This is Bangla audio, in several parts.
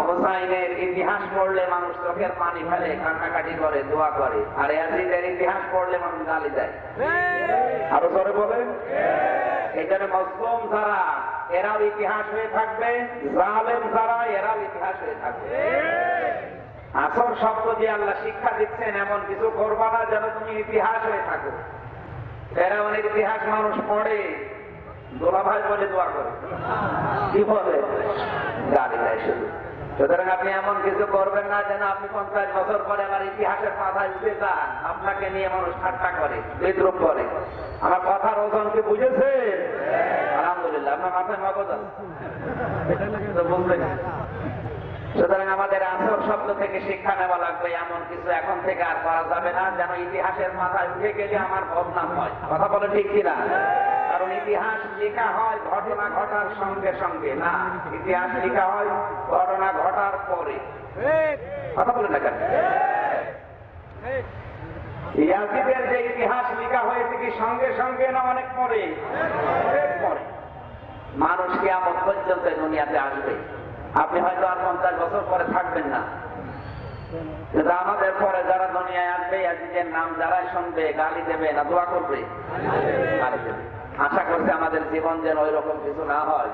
হোসাইনের ইতিহাস পড়লে মানুষ চোখের পানি ফেলে, কান্নাকাটি করে, দোয়া করে। আর ইয়াজিদের ইতিহাস পড়লে মানুষ গালি দেয়। আরো জোরে বলেন। এখানে মজলুম যারা এরাও ইতিহাস হয়ে থাকবে, জালেম যারা এরাও ইতিহাস হয়ে থাকবে। আসর শব্দ দিয়ে আল্লাহ শিক্ষা দিচ্ছেন, এমন কিছু করবা না যেন তুমি ইতিহাস হয়ে থাকো। ফেরাউনের ইতিহাস মানুষ পড়ে, দোলাভাই বলে দোয়া করে, কি বলে? গালি দেয় শুধু। সুতরাং আপনি এমন কিছু করবেন না যেন আপনি 50 বছর পরে আবার ইতিহাসের মাথায় উঠে যান, আপনাকে নিয়ে মানুষ ঠাট্টা করে, বিদ্রুপ করে। আমার কথার ওজন কি বুঝেছে? আলহামদুলিল্লাহ, আপনার মাথায় মগজ আছে তো বুঝবেন। সুতরাং আমাদের আসর শব্দ থেকে শিক্ষা নেওয়া লাগবে, এমন কিছু এখন থেকে আর করা যাবে না যেন ইতিহাসের মাথায় উঠে গেলে আমার বদনাম হয়। কথা বলে ঠিক কিনা? কারণ ইতিহাস লেখা হয় ঘটনা ঘটার সঙ্গে সঙ্গে না, ইতিহাস লেখা হয় ঘটনা ঘটার পরে। কথা বলে না কেন? ইয়াজিদের যে ইতিহাস লেখা হয়েছে কি সঙ্গে সঙ্গে না অনেক পরে? পরে। মানুষ কিয়ামত পর্যন্ত দুনিয়াতে আসবে, আপনি হয়তো আর 50 বছর পরে থাকবেন না, কিন্তু আমাদের পরে যারা দুনিয়ায় আসবে ইয়াজিদের নাম যারাই শুনবে গালি দেবে না দোয়া করবে? গালি দেবে। আশা করছি আমাদের জীবন যেন ওই রকম কিছু না হয়।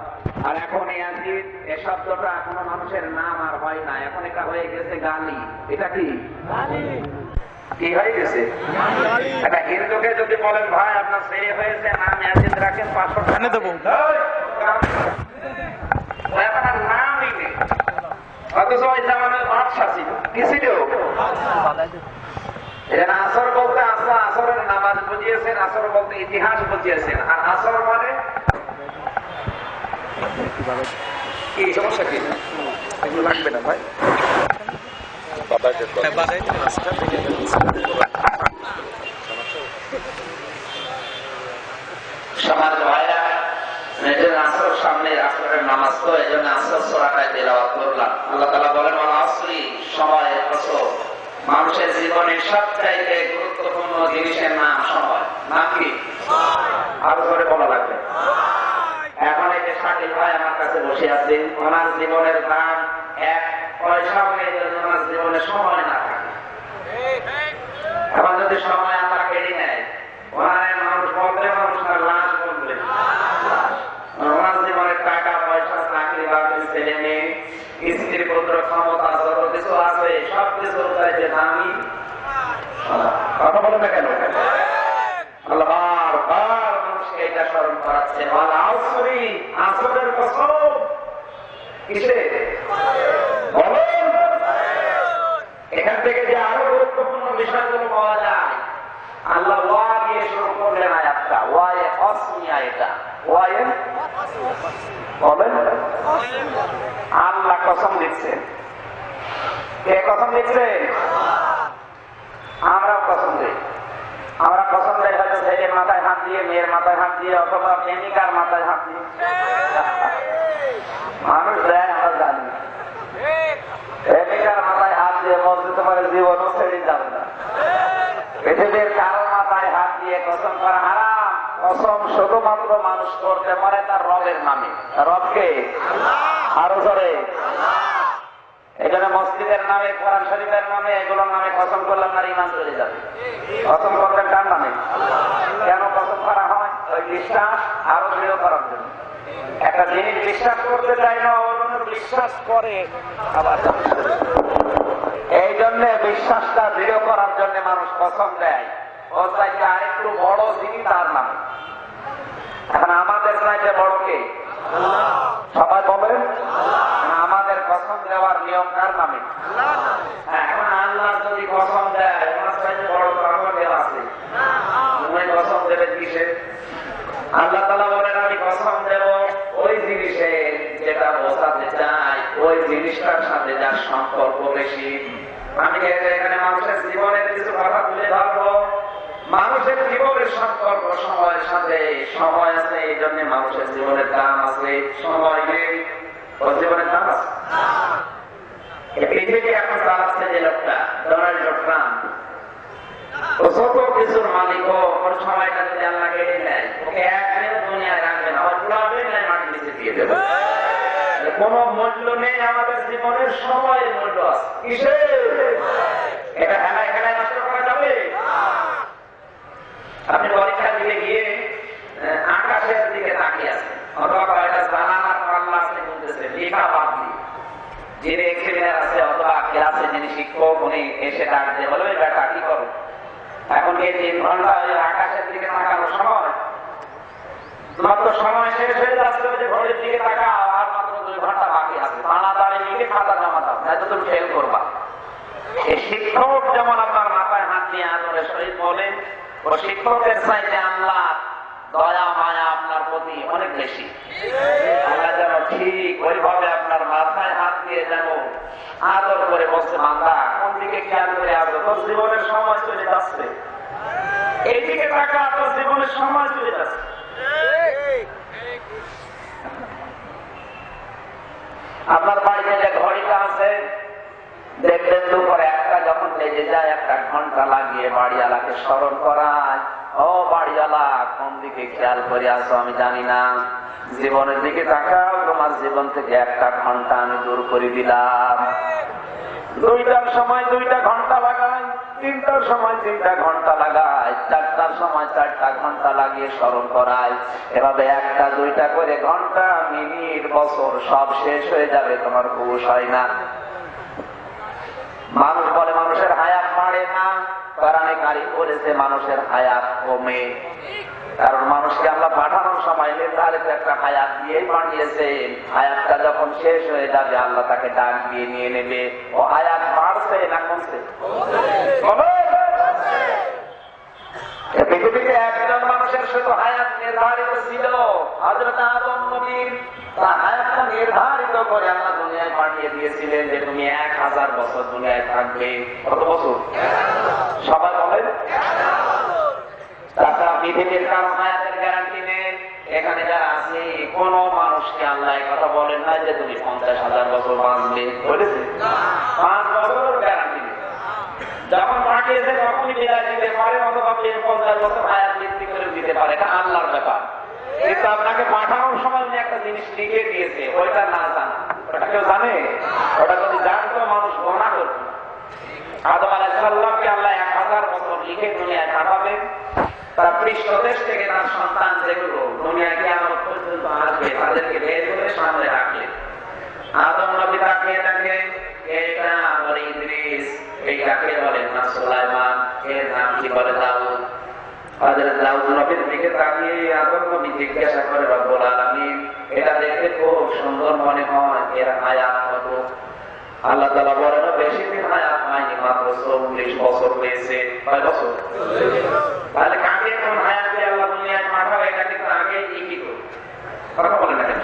আর এখন ইয়াজিদ এই শব্দটা এখনো মানুষের নাম আর হয় না, এখন এটা হয়ে গেছে গালি। এটা কি কি হয়ে গেছে? একটা হিন্দুকে যদি বলেন ভাই আপনার ছেলে হয়েছে নাম ইয়াজিদ রাখেন 500 টাকা দেবো, আপনার নামই নেই। অথচ ওই জামানের বাদশা ছিল, কি ছিল? আসর বলতে আসা, আসরের নামাজ বুঝিয়েছেন, আসর বলতে ইতিহাস বুঝিয়েছেন। আর আসর মানে কি? সমস্যা কি? এগুলো লাগবে না ভাই। সমাজ ভাইয়া আসর সামনে, আসরের নামাজ তো এই জন্য আসর সূরাটায় তেলাওয়াত করলাম। আল্লাহ তাআলা বলেন আসরি, সময়ের কসম। মানুষের জীবনের সবচাইতে গুরুত্বপূর্ণ জিনিসের নাম সময়। নাম কি? আরো করে বলা লাগবে। এখন এই যে শাকিল ভাই আমার কাছে বসে আছে, ওনার জীবনের দাম 1 পয়সা হয়ে যদি ওনার জীবনে সময় না থাকে, এখন যদি সময় আল্লাহ কেড়ে নেয়, ওনার মানুষ বলবে, মানুষ তার লাশ বলবে। ওনার জীবনের টাকা পয়সা, চাকরি বাকরি, ছেলে মেয়ে, স্ত্রী পুত্র, ক্ষমতা যত কিছু আছে সব কিছুর চাইতে দামি। কথা বলে না কেন? আল্লাহ বারবার মানুষকে এটা স্মরণ করাচ্ছেন, আসরের কসম। কিসে বলেন? এখান থেকে যে আরো গুরুত্বপূর্ণ বিষয়গুলো পাওয়া যায়, আল্লাহ ওয়া দিয়ে শুরু করলেন আয়াতটা। ওয়ায়ে কসমিয়া, এটা ওয়ায়ে বলেন আল্লাহ কসম দিচ্ছেন। কে কসম দিচ্ছেন? আমরা কসম দিই। আমরা কসম দেয় হয়তো ছেলের মাথায় হাত দিয়ে, মেয়ের মাথায় হাত দিয়ে, অথবা প্রেমিকার মাথায় হাত দিয়ে। মানুষ দেয়, আমরা জানি। প্রেমিকার মাথায় হাত দিয়ে বলতে তোমার জীবনও ছেড়ে যাবে না। পৃথিবীর কারো মাথায় হাত দিয়ে কসম করা হারাম। কসম শুধুমাত্র মানুষ করতে পারে তার রবের নামে। রবকে? আরো ধরে। এখানে মসজিদের নামে, কোরআন শরীফের নামে, এগুলোর নামে কসম করলে আপনার ঈমান চলে যাবে। কসম করবেন কার নামে? কেন কসম করা হয়? ওই বিশ্বাস আরো দৃঢ় করার জন্য। একটা জিনিস বিশ্বাস করতে চাই না, অন্য বিশ্বাস করে আবার। এই জন্য বিশ্বাসটা দৃঢ় করার জন্য মানুষ কসম দেয়। ওর চাইতে আরেকটু বড় যিনি তার নামে। এখন আমাদের চাইতে বড় কে? সবাই বলেন আমাদের কসম দেওয়ার নিয়ম কার নামে? এখন আল্লাহ যদি কসম দেয়, ওনার চাইতে বড় তো আমাদের আছে। তুমি কসম দেবে কিসে? আল্লাহ তাআলা বলেন আমি কসম দেব ওই জিনিসে যেটা বোঝাতে চাই, ওই জিনিসটার সাথে যার সম্পর্ক বেশি। আমি এখানে মানুষের জীবনের কিছু কথা তুলে ধরবো। মানুষের জীবনের সম্পর্ক সময়ের সাথে। সময় আছে, এই জন্য মানুষের জীবনের দাম আছে। সময় নেই, ওর জীবনের দাম আছে। পৃথিবীকে এখন চালাচ্ছে যে লোকটা, ডোনাল্ড ট্রাম্প, ও যত কিছুর মালিক হোক, ওর সময়টা যদি আল্লাহ কেড়ে নেয়, ওকে একদিন দুনিয়ায় রাখবে না, ওর পুরাবে না মাটির নিচে দিয়ে দেবে। কোন মূল্য নেই আমাদের জীবনের যিনি এক্সিমিনার আছে অথবা ক্লাসে যিনি শিক্ষক, উনি এসে ডাক দিয়ে বলে, ওই বেটা কি করো, এখন কি 3 ঘন্টা ওই আকাশের দিকে তাকানোর সময়? মাত্র সময় শেষ হয়ে যাচ্ছে, যে ঘড়ির দিকে তাকাও, আর মাত্র 2 ঘন্টা বাকি আছে, তাড়াতাড়ি লিখে খাতা জমা দাও, নয়তো তুমি ফেল করবা। এই শিক্ষক যেমন আপনার মাথায় হাত নিয়ে আদরের সহিত বলেন, ও শিক্ষকের চাইতে আল্লাহ দয়া মায়া আপনার প্রতি অনেক বেশি। আল্লাহ যেন ঠিক ওইভাবে আপনার মাথায় হাত দিয়ে যেন আদর করে বসে, বান্দা কোন দিকে খেয়াল করে আসো, তোর জীবনের সময় চলে যাচ্ছে, এইদিকে টাকা তোর জীবনের সময় চলে যাচ্ছে। আপনার বাড়িতে যে ঘড়িটা আছে, দেখবেন দুপুরে 1টা যখন বেজে যায়, 1 ঘন্টা লাগিয়ে বাড়িওয়ালাকে স্মরণ করায়, ও বাড়িওয়ালা কোন দিকে খেয়াল করে আসো আমি জানি না, জীবনের দিকে তাকাও, তোমার জীবন থেকে 1 ঘন্টা আমি দূর করে দিলাম। 2টার সময় 2টা ঘন্টা লাগাই, 3টার সময় 3টা ঘন্টা লাগাই, 4টার সময় 4টা ঘন্টা লাগিয়ে স্মরণ করায়। এভাবে 1টা 2টা করে ঘন্টা, মিনিট, বছর সব শেষ হয়ে যাবে, তোমার হুঁশ হয় না। মানুষ বলে মানুষের হায়াত বাড়ে না, কোরআনে কারীম বলেছে মানুষের হায়াত কমে। কারণ মানুষকে আল্লাহ পাঠানোর সময় নির্ধারিত একটা হায়াত দিয়েই পাঠিয়েছেন। হায়াতটা যখন শেষ হয়ে যাবে, আল্লাহ তাকে ডাক দিয়ে নিয়ে নেবে। ও হায়াত বাড়ছে না কমছে? পৃথিবীতে একজন মানুষের শুধু হায়াত নির্ধারিত ছিল, হযরত আদম নবীর। তার হায়াতটা নির্ধারিত করে আল্লাহ দুনিয়ায় পাঠিয়ে দিয়েছিলেন যে তুমি 1000 বছর দুনিয়ায় থাকবে। কত বছর? সবাই বলেন। তাছাড়া পৃথিবীর কারো হায়াতের গ্যারান্টি নেই। এখানে যারা আছে কোন মানুষকে আল্লাহ কথা বলেন না যে তুমি 50,000 বছর বাঁচবে, বলেছে? 5 বছরের গ্যারান্টি নেই। যখন পাঠিয়েছে তখনই বিদায় দিতে পারে, অথবা 50 বছর হায়াত বৃদ্ধি করে দিতে পারে, এটা আল্লাহর ব্যাপার। কিন্তু আপনাকে পাঠানোর সময় উনি একটা জিনিস লিখে দিয়েছে, ওইটা না জানা। ওটা কেউ জানে? ওটা যদি জানতো মানুষ গোনা করত। আদম আলাইহিস সালামকে আল্লাহ 1000 বছর লিখে দুনিয়ায় পাঠাবেন। তারা পৃষ্ঠদেশ থেকে তার সন্তান যেগুলো দুনিয়া কিয়ামত পর্যন্ত আসবে তাদেরকে বের করে সামনে রাখলেন। আদম নবী তাকিয়ে দেখেন, এটা বলে ইদ্রিস, এইটাকে বলেন না সুলাইমান, এর নাম কি বলে দাউদ। হযরত দাউদ নবীর দিকে তাকিয়ে আদম নবী জিজ্ঞাসা করে, রব্বুল আলামিন, এটা দেখতে খুব সুন্দর মনে হয়, এর হায়াত কত? আল্লাহ তাআলা বলেন, বেশি দিন হায়াত হয়নি, মাত্র 40 বছর হয়েছে। কয় বছর? তাহলে কাকে কোন হায়াত দিয়ে আল্লাহ দুনিয়ায় পাঠাবে, এটা কিন্তু আগে লিখিত। কথা বলেন না কেন?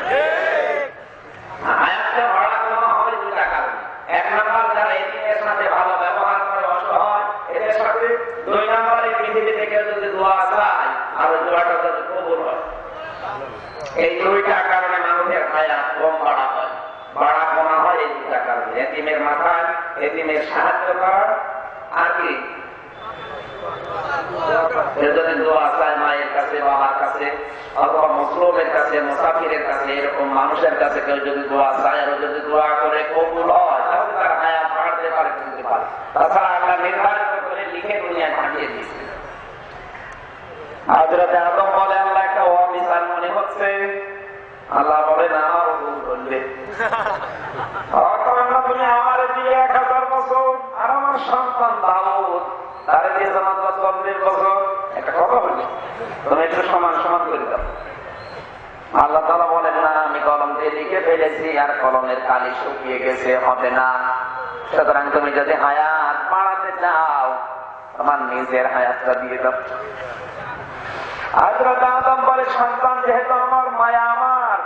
হায়াতটা বাড়া কমা হয় 2টা কারণে। 1 নাম্বার, যারা এতিমের সাথে ভালো ব্যবহার করে, অসহায় এদের সাথে। 2 নাম্বারে পৃথিবী থেকে যদি দোয়া চায়, আর ওই দোয়াটা যদি কবুল হয়। এই 2টা কারণে মানুষের হায়াত কম বাড়া হয়, বাড়া কমা হয় এই 2টা কারণে। এতিমের মাথায় এতিমের সাহায্য করা, আর কি যদি দোয়া চায় মায়ের কাছে, বাবার কাছে, অথবা মুসলিমের কাছে, মুসাফিরের কাছে, এরকম মানুষের কাছে কেউ যদি দোয়া চায় আর যদি দোয়া করে কবুল হয়, তাহলে তার হায়াত বাড়তে পারে, কমতে পারে। তাছাড়া আল্লাহ নির্ধারিত করে লিখে দুনিয়ায় পাঠিয়ে দিয়েছে। হযরত আদম বলে, আল্লাহ একটা অবিচার মনে হচ্ছে। আল্লাহ বলে, না, আমার ভুল করলে। তুমি আমার দিয়ে 1000 বছর, আর আমার সন্তান দাউদ তারে দিয়ে জানাত 40 বছর, একটা কথা বলি, তুমি একটু সমান সমান করে দাও। আল্লাহ তাআলা বলেন, না, আমি কলম দিয়ে লিখে ফেলেছি, আর কলমের কালি শুকিয়ে গেছে, হবে না। সুতরাং তুমি যদি হায়াত বাড়াতে চাও, তোমার নিজের হায়াতটা দিয়ে দাও। হযরত আদম বলে, সন্তান যেহেতু আমার, মায়া আমার,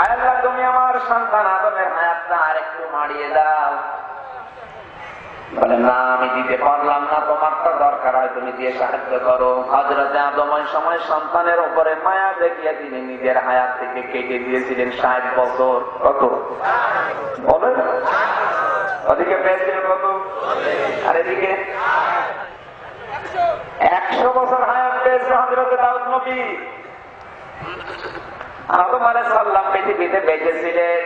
আল্লাহ তুমি আমার সন্তান আদমের হায়াতটা আরেকটু বাড়িয়ে দাও। বলে, না, আমি দিতে পারলাম না, তোমারটা দরকার হয়, তুমি দিয়ে সাহায্য করো। হযরত আদম ওই সময় সন্তানের উপরে মায়া দেখিয়ে তিনি নিজের হায়াত থেকে কেটে দিয়েছিলেন 60 বছর। কত বলেন? ওদিকে পেয়েছিলেন কত? আর এদিকে 100 বছর হায়াত পেয়েছে হযরত দাউদ নবী। আদম আলাইহিস সালাম পৃথিবীতে বেঁচেছিলেন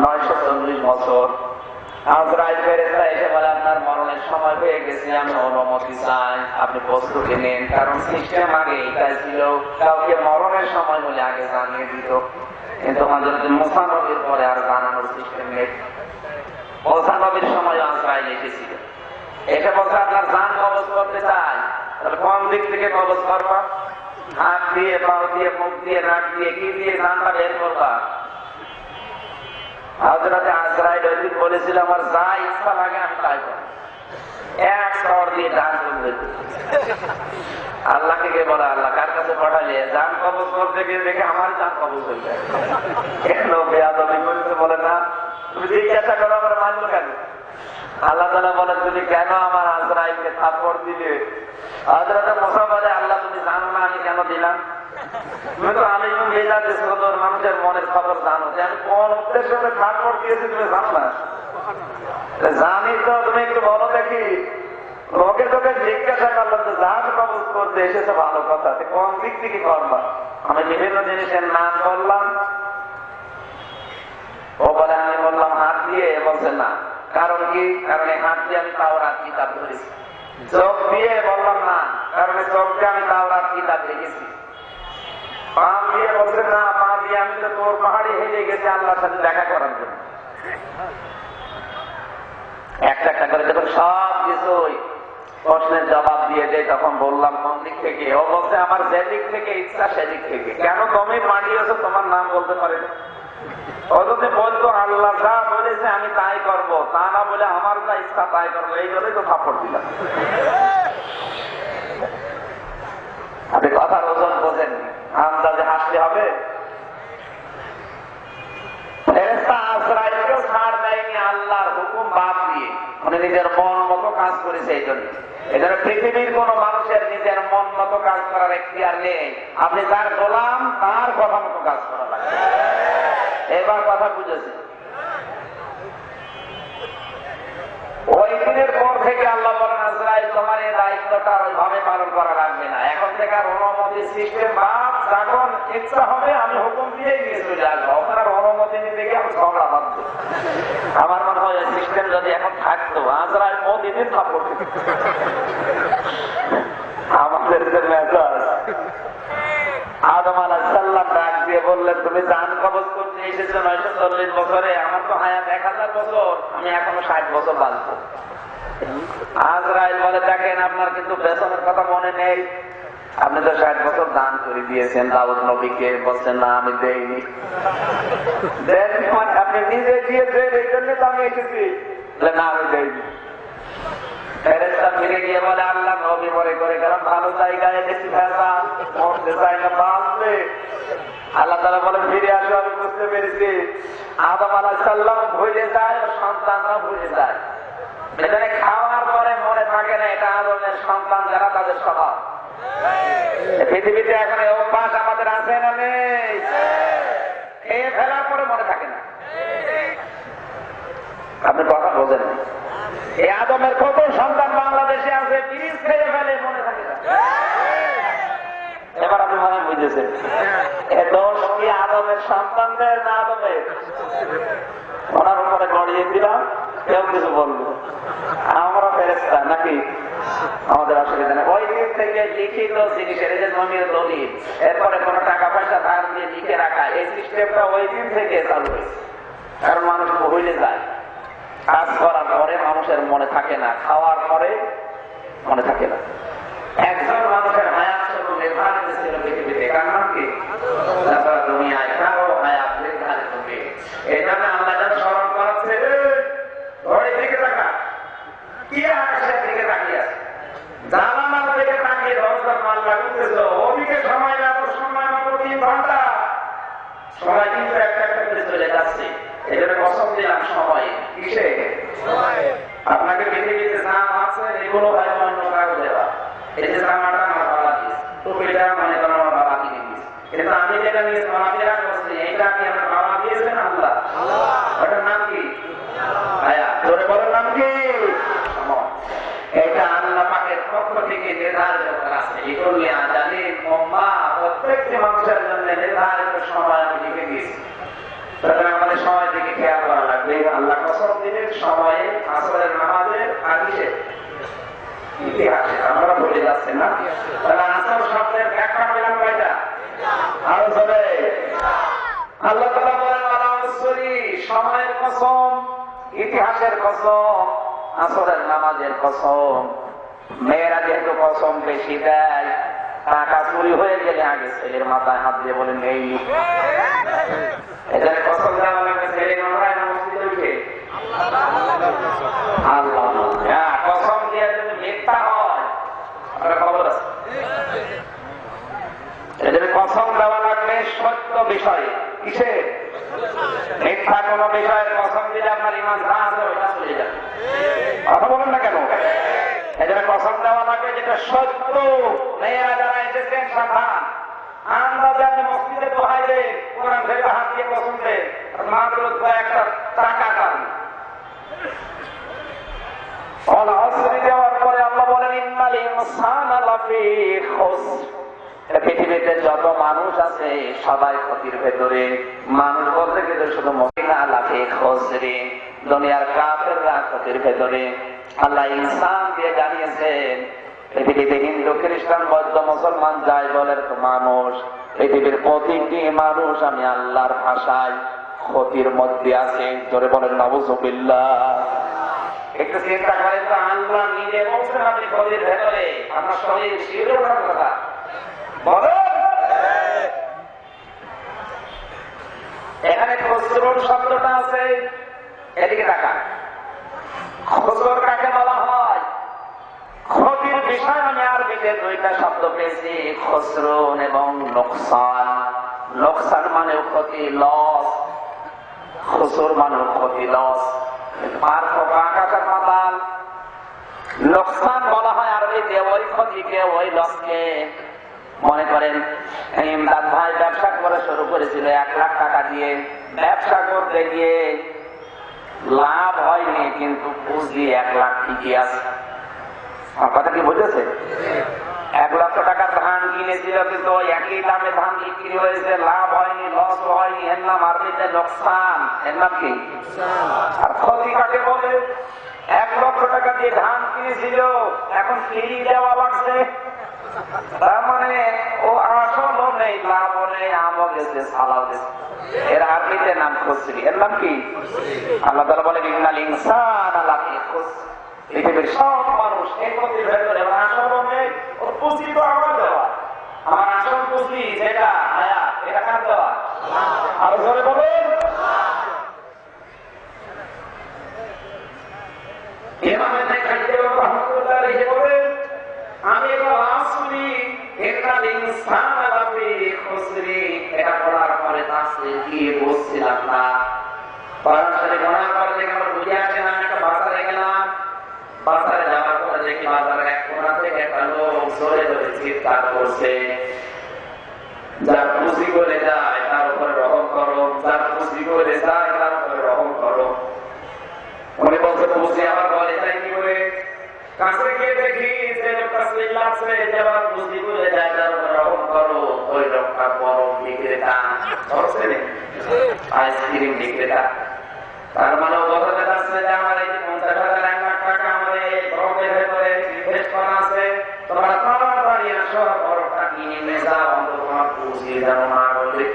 940 বছর। আজরাইল ফেরেশতা এসে বলে, আপনার মরণের সময় হয়ে গেছে, আমি অনুমতি চাই, আপনি প্রস্তুতি নেন। কারণ সিস্টেম আগে এটাই ছিল, কাউকে মরণের সময় হলে আগে জানিয়ে দিত, কিন্তু হযরত মুসা নবীর পরে আর জানানোর এটা বলছে আপনার জান কবজ করতে চাই, তাহলে কোন দিক থেকে কবজ করবা? হাত দিয়ে, পাও দিয়ে, মুখ দিয়ে, নাক দিয়ে, কি দিয়ে জানটা বের করবা? হযরত আজরাইল ওই দিন বলেছিল আমার যা ইচ্ছা লাগে আমি তাই করব, এক স্তর দিয়ে জান করবে। আল্লাহকে কে বলে? আল্লাহ কার কাছে পাঠালে? জান কবজ করতে গিয়ে দেখে আমার জান কবজ হয়ে যায়। কেন বেয়াদবি করতে বলে না, তুমি জিজ্ঞাসা করো আমার মানল কেন? আল্লাহ তাআলা বলে তুমি কেন আমার আজরাইলকে থাপ্পড় দিলে? হযরত মুসা বলে আল্লাহ তুমি জানো না আমি কেন দিলাম? তুমি তো আলিম মেজাজে সদর, মানুষের মনের খবর জানো, যে আমি কোন উদ্দেশ্যে থাপ্পড় দিয়েছি তুমি জানো না? জানি তো, তুমি একটু বলো দেখি। লোকে তোকে জিজ্ঞাসা করলাম যে জান কবজ করতে এসেছে ভালো কথা, কোন দিক থেকে করবা? আমি বিভিন্ন জিনিসের নাম বললাম, ও বলে আমি বললাম হাত দিয়ে, বলছে না। কারণ কি? কারণ এই হাত দিয়ে আমি তাওরাত কিতাব ধরেছি। চোখ দিয়ে বললাম না, কারণ চোখ দিয়ে আমি তাওরাত কিতাব দেখেছি। পা দিয়ে বলছে না, পা দিয়ে আমি তো তোর পাহাড়ে হেলে গেছি আল্লাহর সাথে দেখা করার জন্য। একটা একটা করে যখন সব কিছুই প্রশ্নের জবাব দিয়ে দেয় তখন বললাম কোন দিক থেকে? ও বলছে আমার যে দিক থেকে ইচ্ছা সেদিক থেকে। কেন তুমি পাঠিয়েছো তোমার নাম বলতে পারে না? ও যদি বলতো আল্লাহ যা বলেছে আমি তাই করব, তা না বলে আমার যা ইচ্ছা তাই করবো, এই জন্যই তো থাপ্পড় দিলাম। আপনি কথার ওজন বোঝেন, আন্দাজে হাসলে হবে? ফেরেশতা আজরাইলকেও ছাড় দেয়নি আল্লাহর হুকুম বাদ দিয়ে, উনি নিজের মন মতো কাজ করেছে। এই জন্য পৃথিবীর কোন মানুষের নিজের মন মতো কাজ করার এখতিয়ার নেই। আপনি যার গোলাম তার কথা মতো কাজ করা লাগবে। এবার কথা বুঝেছি। ওই দিনের পর থেকে আল্লাহ বলেন আজরাইল তোমার এই দায়িত্বটা ওইভাবে পালন করা লাগবে না। এখন থেকে আর অনুমতি সিস্টেম বাদ, যখন ইচ্ছা হবে আমি হুকুম দিয়েই নিয়ে চলে আসবো। আপনার অনুমতি নিতে গিয়ে আমি ঝগড়া বাঁধবো। আমার মনে হয় সিস্টেম যদি এখন থাকতো আজরাইল প্রতিদিন থাপ্পড় দিত। আমাদের যে মেজাজ, আদম আলাইহিস সালাম ডাক দিয়ে বললেন তুমি জান কবজ করতে এসেছো 940 বছরে, আমার তো হায়াত 1000 বছর, আমি এখনো 60 বছর বাঁচবো। আজরাইল বলে দেখেন আপনার কিন্তু বেতনের কথা মনে নেই, আপনি তো 60 বছর দান করে দিয়েছেন দাউদ নবীকে, বলছেন না আমি দেইনি। আপনি নিজে দিয়েছেন এই জন্য তো আমি এসেছি, না আমি দেইনি। ফেরেশতা ফিরে গিয়ে বলে আল্লাহ নবী মরে করে গেলাম, ভালো জায়গায় বেশি ভেজা, মরতে চাই না বাঁচবে। আল্লাহ তাআলা বলেন ফিরে আসো, আমি বুঝতে পেরেছি। আদম আলাইহিস সালাম ভুলে যায়, সন্তানরা ভুলে যায়। এখানে খাওয়ার পরে মনে থাকে না, এটা আদমের সন্তান যারা তাদের স্বভাব। পৃথিবীতে এখন এই অভ্যাস আমাদের আছে না নেই? খেয়ে ফেলার পরে মনে থাকে না। আপনি কথা বোঝেন না। এই আদমের কত সন্তান বাংলাদেশে আছে, 30 খেয়ে ফেলে মনে থাকে না। এবার আপনি মনে বুঝেছেন এ দোষ কি আদমের সন্তানদের না আদমের? ওনার উপরে গড়িয়ে দিলাম, কেউ কিছু বলবো, আমরা ফেরেশতা নাকি? আমাদের অসুবিধা নেই। ওই দিন থেকে লিখিত জিনিসের এই যে জমির দলিল, এরপরে কোন টাকা পয়সা ধার দিয়ে লিখে রাখা, এই সিস্টেমটা ওই দিন থেকে চালু হয়েছে। কারণ মানুষ ভুলে যায়, কাজ করার পরে মানুষের মনে থাকে না, খাওয়ার পরে মনে থাকে না। একজন মানুষের হায়াত শুধু নির্ধারিত ছিল পৃথিবীতে, কার নাম কি? দুনিয়ায় কারো হায়াত নির্ধারিত নেই। এই জন্য আল্লাহ যেন স্মরণ করাচ্ছে, ঘরের দিকে তাকা, কি আকাশের দিকে তাকিয়ে আছে, জানালার দিকে তাকিয়ে দরজার পাল্লা করতেছ, ওদিকে সময় না, সময় মাত্র 3 ঘন্টা, সময় কিন্তু একটা একটা করে চলে যাচ্ছে। এই জন্য কসম দিলাম সময় কিসে? আপনাকে পৃথিবীতে নাম আছে এগুলো হয়তো অন্য কারো দেওয়া। এই যে জামাটা আমার বাবা দিয়েছে, টুপিটা মানে আমার বাবা কিনে দিয়েছে, কিন্তু আমি যেটা নিয়ে চলাফেরা করছি এইটা কি আমার বাবা দিয়েছেন? আল্লাহ। ওটার নাম কি? ভাইয়া জোরে বলার নাম কি? এটা আল্লাহ পাকের পক্ষ থেকে নির্ধারিত করা আছে। এগুলি আজালি মোম্মা প্রত্যেকটি মানুষের জন্য নির্ধারিত সময় আমি লিখে দিয়েছি। সুতরাং আমাদের সময় দিকে খেয়াল করা লাগবে। আল্লাহ কসম দিনের সময়ে আসরের নামাজের হাদিসে ইতিহাসে আমরা বলে যাচ্ছি না, তাহলে আসর শব্দের ব্যাখ্যা পেলাম কয়টা? আরো জোরে। আল্লাহ তাআলা বলেন আলাউসরি, সময়ের কসম, ইতিহাসের কসম, আসরের নামাজের কসম। মেয়েরা যেহেতু কসম বেশি দেয়, টাকা চুরি হয়ে গেলে আগে ছেলের মাথায় হাত দিয়ে বলে নেই, এখানে কসম দেওয়া লাগবে ছেলে মাথায় না মসজিদে উঠে আল্লাহ। হ্যাঁ, কসম দিয়ে যদি মিথ্যা হয় খবর আছে। এদের কসম দেওয়া লাগবে সত্য বিষয়ে। কিসে? মিথ্যা কোন বিষয়ের কসম দিলে আপনার ইমান যা আছে ওইটা চলে যাবে। কথা বলেন না কেন? এদের কসম দেওয়া লাগবে যেটা সত্য। মেয়েরা যারা এসেছেন সাবধান, আন্দাজে আপনি মসজিদে দোহাই দেন, কোরআন থেকে হাত দিয়ে কসম দেন, মাত্র একটা টাকা কারণ দেওয়ার পরে আল্লাহ বলেন ইন্নাল ইনসানা লাফী খুসর। পৃথিবীতে যত মানুষ আছে সবাই ক্ষতির ভেতরে। মানুষ বলতে গেলে শুধু মহিলা লাফী খুসরি, দুনিয়ার কাফেররা ক্ষতির ভেতরে। আল্লাহ ইনসান দিয়ে জানিয়েছেন পৃথিবীতে হিন্দু খ্রিস্টান বৌদ্ধ মুসলমান যাই বলে তো মানুষ, পৃথিবীর প্রতিটি মানুষ আমি আল্লাহর ভাষায় ক্ষতির মধ্যে আছে। জোরে বলেন নাউযুবিল্লাহ। একটু চিন্তা করেন তো, আল্লাহ নিজে বলছেন আপনি ক্ষতির ভেতরে, আপনার শরীর শিরে ওঠার কথা বলেন। এখানে খুসরুন শব্দটা আছে, এদিকে টাকা। খুসর কাকে বলা হয়? ক্ষতির বিষয় আমি আরবিতে দুইটা শব্দ পেয়েছি, খুসরুন এবং লোকসান। লোকসান মানে ক্ষতি, লস। খুসর মানে ক্ষতি, লস। আকাশের মাতাল। লোকসান বলা হয় আরবিতে ওই ক্ষতিকে, ওই লসকে। মনে করেন ইমদাদ ভাই ব্যবসা করে শুরু করেছিল 1 লাখ টাকা দিয়ে। ব্যবসা করতে গিয়ে লাভ হয়নি, কিন্তু পুঁজি 1 লাখ ঠিকই আছে। কথা কি বুঝেছে? 1 লক্ষ টাকার ধান কিনেছিল, কিন্তু একই দামে ধান বিক্রি হয়েছে, লাভ হয়নি, লস হয়নি। এর নাম আরবিতে লোকসান। এর নাম কি? আর ক্ষতি কাকে বলে? 1 লক্ষ টাকা দিয়ে ধান কিনেছিল, এখন ফিরিয়ে দেওয়া লাগছে। তার মানে ও আসলও নেই, লাভও নেই, আমও গেছে, সালাও গেছে। এর আরবিতে নাম খুসরি। এর নাম কি? আল্লাহ তাআলা বলেন ইন্নাল ইনসানা লাফী খুসর। পৃথিবীর সব মানুষ এই ক্ষতির ভেতরে, আসলও নেই। ওর পুঁজি তো আমার দেওয়া, আমার আসল পুঁজি যেটা হায়াত, এটা কার দেওয়া? আরো জোরে বলেন। ইমাম ইবনে কাসির রাহিমাহুল্লাহ আলাইহি বলেন আমি এটা আসলি ইন্নাল ইনসানা লাফী খুসরি, এটা পড়ার পরে তাফসীর দিয়ে বুঝছিলাম না। কোরআন শরীফ পড়ার পরে দেখে আমার বুঝে আসে না। একটা বাজারে গেলাম, বাজারে যাওয়ার পরে দেখি বাজারের এক কোণা থেকে একটা লোক জোরে জোরে চিৎকার করছে, যার পুঁজি করে যায় তার উপরে রহম করো, যার পুঁজি করে যায় তার উপরে রহম করো। উনি বলছে পুঁজি আবার বলে যায় কি করে? কাছে গিয়ে দেখি যে লোকটা চিল্লাচ্ছে যে আবার পুঁজি করে যায় তার উপরে রহম করো। ওই লোকটা বড় বিক্রেতা, আইসক্রিম বিক্রেতা। তার মানে বোঝাতে যাচ্ছে যে আমার এই যে 50,000 1 লাখ টাকা আমার এই ব্রকের ভেতরে ইনভেস্ট করা আছে, তোমরা তাড়াতাড়ি আসো, বড়টা কিনে নিয়ে যাও, অন্তত তোমার পুঁজি যেন না বলে।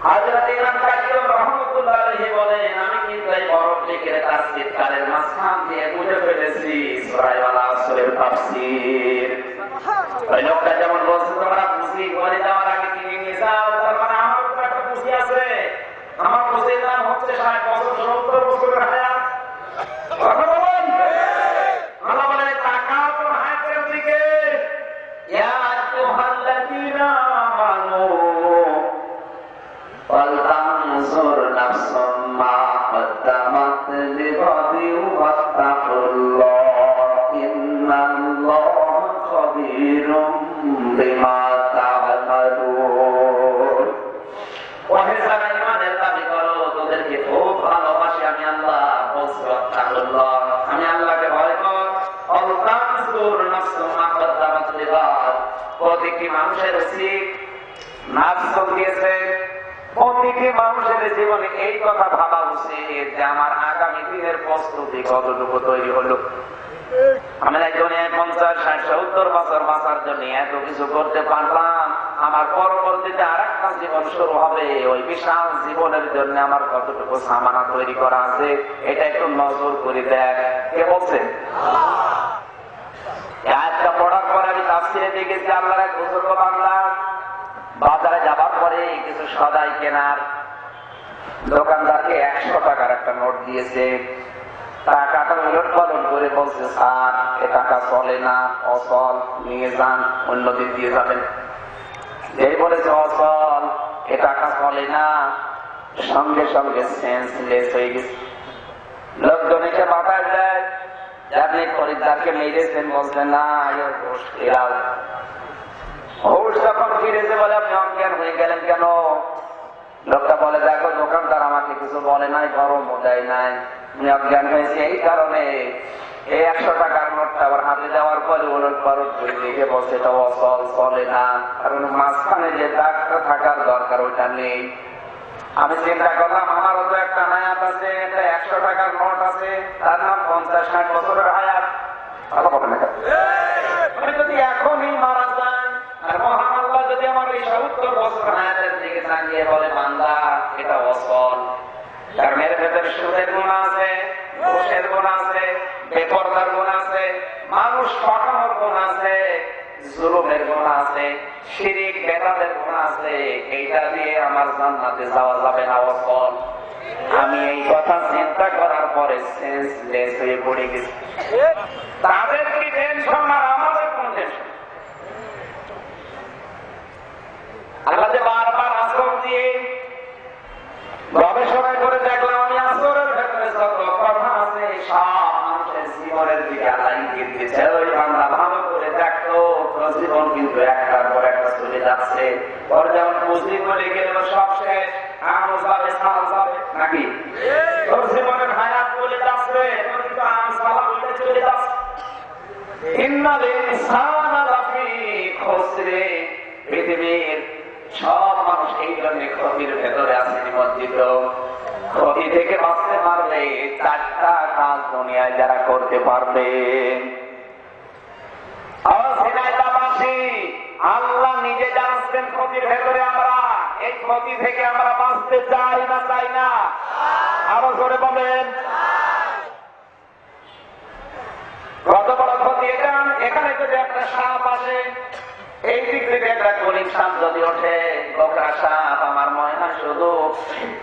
হযরত ইমাম কাসির রাহমাতুল্লাহ আলাইহি বলেন আমি কিন্তু এই বড় বিক্রেতার চিৎকারের মাঝখান দিয়ে বুঝে ফেলেছি সূরা আল-আসরের তাফসীর। ওই লোকটা যেমন বলছে তোমরা পুঁজি করে যাওয়ার আগে কিনে নিয়ে যাও, তার মানে আমার উপর একটা পুঁজি আছে। আমার পুঁজির নাম হচ্ছে 60 বছর 70 বছরের হায়াত। কথা বলেন। আল্লাহ বলেন টাকা তোর হায়াতের দিকে। ইয়া আইয়ুহাল্লাযীনা আমানু ওয়ালতানজুর নাফসুম মা কদ্দামাত লিগাদিন ওয়াত্তাকুল্লাহ ইন্নাল্লাহা খাবীরুম বিমা তা'মালুন। ওহে যারা ঈমানের দাবি করো, তোদেরকে খুব ভালোবাসি আমি আল্লাহ। বলছি ওয়াত্তাকুল্লাহ, আমি আল্লাহকে ভয় কর। ওয়ালতানজুর নাফসুম মা কদ্দামাত লিগাদ, প্রতিটি মানুষের উচিত নাফস দিয়েছে। প্রতিটি মানুষের জীবনে এই কথা ভাবা উচিত যে আমার আগামী দিনের প্রস্তুতি কতটুকু তৈরি হলো। আমি একজনে 50, 60, 70 বছর বাঁচার জন্য এত কিছু করতে পারলাম, আমার পরবর্তীতে আর একটা জীবন শুরু হবে, ওই বিশাল জীবনের জন্য আমার কতটুকু সামানা তৈরি করা আছে এটা একটু নজর করে দেখ। কে বলছেন? আয়াতটা পড়ার পরে আমি তাফসিরে দেখেছি আল্লাহর এক বুজুর্গ বান্দা বাজারে যাবার পরে কিছু সদাই কেনার, দোকানদারকে 100 টাকার একটা নোট দিয়েছে। টাকাটা উলট পালট করে বলছে, স্যার এ টাকা চলে না, অচল, নিয়ে যান, অন্যদিন দিয়ে যাবেন। যেই বলেছে অচল, এ টাকা চলে না, সঙ্গে সঙ্গে সেন্সলেস হয়ে গেছে। লোকজনকে মাথায় দেয় যে আপনি খরিদ্দারকে মেরেছেন, বলছেন না এরাও হুশ যখন ফিরেছে বলে আপনি অজ্ঞান হয়ে গেলেন কেন? লোকটা বলে, দেখো দোকানদার আমাকে কিছু বলে নাই, গরমও দেয় নাই, আমি অজ্ঞান হয়েছি এই কারণে। এই 100 টাকার নোটটা আবার হাতে দেওয়ার পরে উলট পালট করে লিখে বলছে এটা অচল, চলে না, কারণ মাঝখানে যে দাগটা থাকার দরকার ওইটা নেই। আমি চিন্তা করলাম আমারও তো একটা হায়াত আছে, একটা 100 টাকার নোট আছে, তার নাম 50-60 বছরের হায়াত। আমি যদি এখনই মারা যাই আর মহান আল্লাহ যদি আমার এই 70 বছর হায়াতের দিকে তাকিয়ে বলে বান্দা এটা অচল, কারণ এর ভেতরে সুদের গুণ আছে, ঘুষের গুণ আছে, বেপরদার গুণ আছে, মানুষ ঠকানোর গুণ আছে, জুলুমের গুণ আছে, শিরিক বেদাতের গুণ আছে, এইটা দিয়ে আমার জান্নাতে যাওয়া যাবে না, অচল। আমি এই কথা চিন্তা করার পরে সেন্সলেস হয়ে পড়ে গেছি। তাদের কি টেনশন আর আমাদের কোন টেনশন? আল্লাহ যে বারবার আসর দিয়ে গবেষণা করে দেখলাম আমি আসরের ভেতরে যত কথা আছে সব মানুষের জীবনের দিকে আল্লাহ ইঙ্গিত দিয়েছে। ওই বান্দা ভালো করে দেখতো তোর জীবন কিন্তু একটার পর একটা চলে যাচ্ছে, ওর যেমন পুঁজি বলে গেল সব শেষ, আমল যাবে, সাল যাবে নাকি? তোর জীবনের হায়াত বলে যাচ্ছে, তোর কিন্তু আমসালা বলে চলে যাচ্ছে। ইন্নাল ইনসানা লাফি খুসরে, পৃথিবীর সব মানুষ এই জন্য ক্ষতির ভেতরে আছে নিমজ্জিত। ক্ষতি থেকে বাঁচতে পারলে 4টা কাজ দুনিয়ায় যারা করতে পারবে। আল্লাহ নিজে জানছেন ক্ষতির ভেতরে আমরা, এই ক্ষতি থেকে আমরা বাঁচতে চাই না চাই না? আরো জোরে বলেন। কত বড় ক্ষতি এটা? এখানে যদি একটা সাপ আসে, এই দিক থেকে একটা কলিম সাপ যদি ওঠে, গোকরা সাপ, আমার মনে হয় শুধু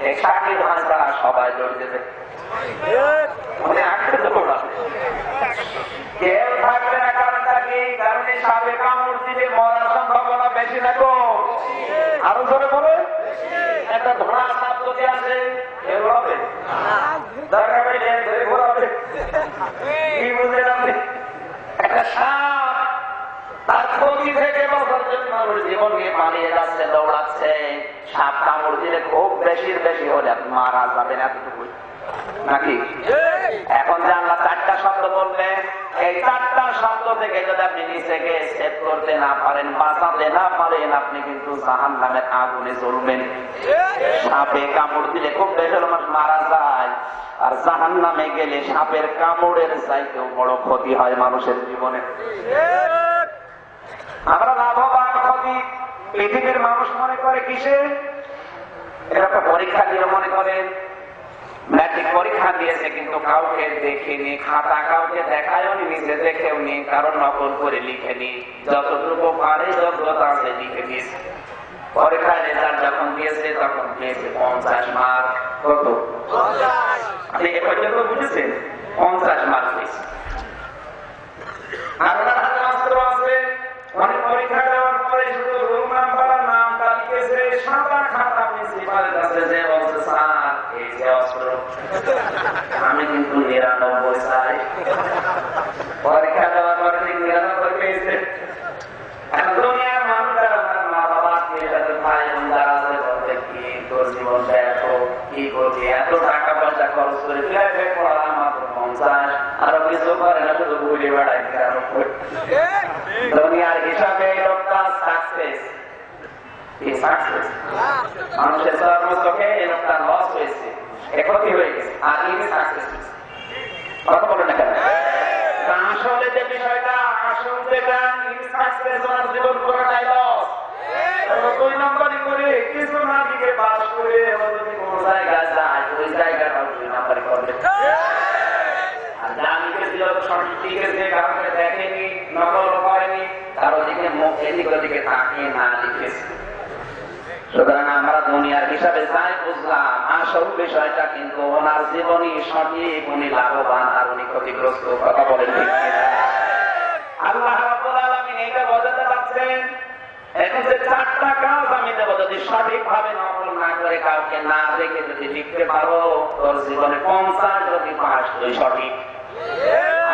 এই চাকরি ধান ছাড়া সবাই জড়িয়ে দেবে, মানে আঁকড়ে দৌড়াবে, কেউ থাকবে না। কারণটা কি? কারণ এই সাপে কামড় দিলে মরার সম্ভাবনা বেশি না কম? আরো জোরে বলে। একটা ধোঁড়া সাপ যদি আসে কেউ হবে দরকার পড়লে ধরে ঘোরাবে, কি বুঝলেন আপনি? একটা সাপ তার ক্ষতি থেকে বাঁচার জন্য মানুষ জীবন নিয়ে পালিয়ে যাচ্ছে, দৌড়াচ্ছে। সাপ কামড় দিলে খুব বেশির বেশি হলে মারা যাবেন এতটুকুই নাকি? এখন যে আল্লাহ 4টা শব্দ বললেন, এই 4টা শব্দ থেকে যদি আপনি নিজেকে সেভ করতে না পারেন, বাঁচাতে না পারেন, আপনি কিন্তু জাহান্নামের আগুনে জ্বলবেন। সাপে কামড় দিলে খুব বেশি মানুষ মারা যায়, আর জাহান্নামে গেলে সাপের কামড়ের চাইতেও বড় ক্ষতি হয় মানুষের জীবনে। আমরা লাভবান ক্ষতি পৃথিবীর মানুষ মনে করে কিসে? এটা একটা পরীক্ষা দিয়ে মনে করেন ম্যাট্রিক পরীক্ষা দিয়েছে, কিন্তু কাউকে দেখেনি, খাতা কাউকে দেখায়ও নি, নিজে দেখেও নি, কারণ নকল করে লিখে নি, যতটুকু পারে যোগ্যতা আছে লিখে দিয়েছে। পরীক্ষার রেজাল্ট যখন দিয়েছে তখন পেয়েছে 50 মার্ক। কত? আপনি এ পর্যন্ত বুঝেছেন? 50 মার্ক পেয়েছে। আর ওনার হাতে অস্ত্র আছে, অনেক পরীক্ষা দেওয়ার পরে শুধু রোল নাম্বার আর নামটা লিখেছে, সাদা খাতা প্রিন্সিপালের কাছে যে বলছে, স্যার এই যে অস্ত্র, আমি কিন্তু 99 চাই। পরীক্ষা দেওয়ার পরে 99 পেয়েছে। এখন দুনিয়ার মানুষরা মা বাবা ভাই বোন যারা আছে বলছে, কি তোর জীবনটা এত কি করবি, এত টাকা পয়সা খরচ করে প্রাইভেট পড়ালাম মাত্র 50, আরো কিছু করে না, শুধু ঘুরে বেড়াই। দুনিয়ার হিসাবে লোকটা সাকসেস, মানুষের চর্ম চোখে এই লোকটা লস হয়েছে, ক্ষতি হয়ে গেছে, আর ইনি সাকসেস হয়েছে। কথা বলে না কেন? আসলে যে বিষয়টা, আসল যেটা, ইনি সাকসেস, ওনার জীবন পুরোটাই লস। 2 নম্বরই করে কিছু না দিকে পাস করে যদি কোন জায়গায় যায় ওই জায়গাটাও 2 নম্বরই করবে। আর জানিকে দিল সঠিক দিকে যে কারণে দেখেনি, নকল করেনি, কারো দিকে মুখ এদিক ওদিকে তাকিয়ে না লিখেছে। সুতরাং আমরা দুনিয়ার হিসাবে যাই বুঝলাম, আসল বিষয়টা কিন্তু ওনার জীবনী সঠিক, উনি লাভবান আর উনি ক্ষতিগ্রস্ত। কথা বলেন ঠিক কিনা? আল্লাহ রাব্বুল আলামিন এটা বোঝাতে পারছেন। এখন যে 4টা কাজ আমি দেবো, যদি সঠিকভাবে নকল না করে কাউকে না দেখে যদি লিখতে পারো, তোর জীবনে 50 যদি পাস তুই সঠিক।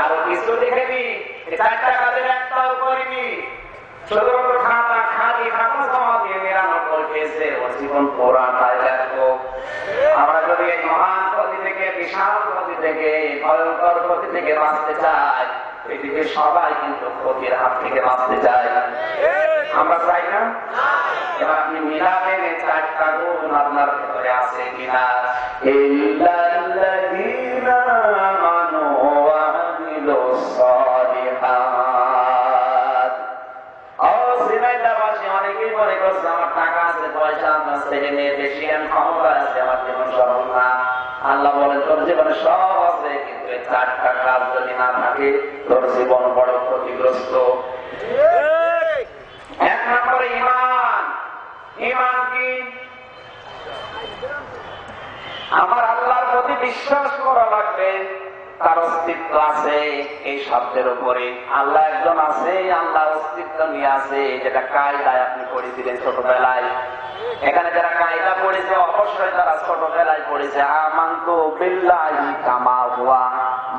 আরো কিছু লিখেবি, 4টা কাজের একটাও করিনি, শুধুমাত্র খাতা খালি খাতা জমা দিয়ে নিরানব্বই পেয়েছে, ওর জীবন পুরা। তাই দেখো, আমরা যদি এই মহান ক্ষতি থেকে, বিশাল ক্ষতি থেকে, ভয়ঙ্কর ক্ষতি থেকে বাঁচতে চাই, পৃথিবীর সবাই কিন্তু ক্ষতির হাত থেকে বাঁচতে চায়। আমরা চাই না? এবার আপনি মিলাবেন এই 4টা গুণ আপনার ভেতরে আছে কিনা। ইল্লাল্লাযীনা আমানু ওয়া আমিলুস সালিহাত। অনেকেই মনে করছে আমার টাকা আছে, পয়সা আছে, ছেলে মেয়ে বেশি, আমি ক্ষমতা আছে, আমার জীবন সফল না। আল্লাহ বলেন তোর জীবনে সব আছে, কিন্তু এই 4টা কাজ যদি না থাকে তোর জীবন বড় ক্ষতিগ্রস্ত। 1 নম্বরে ঈমান। ঈমান কি? আমার আল্লাহর প্রতি বিশ্বাস করা লাগবে, তার অস্তিত্ব আছে এই শব্দের উপরে। আল্লাহ একজন আছে, আল্লাহর অস্তিত্ব নিয়ে আছে, যেটা কায়দায় আপনি পড়েছিলেন ছোটবেলায়। এখানে যারা কায়দা পড়েছে অবশ্যই তারা ছোটবেলায় পড়েছে আমানতু বিল্লাহি কামা হুয়া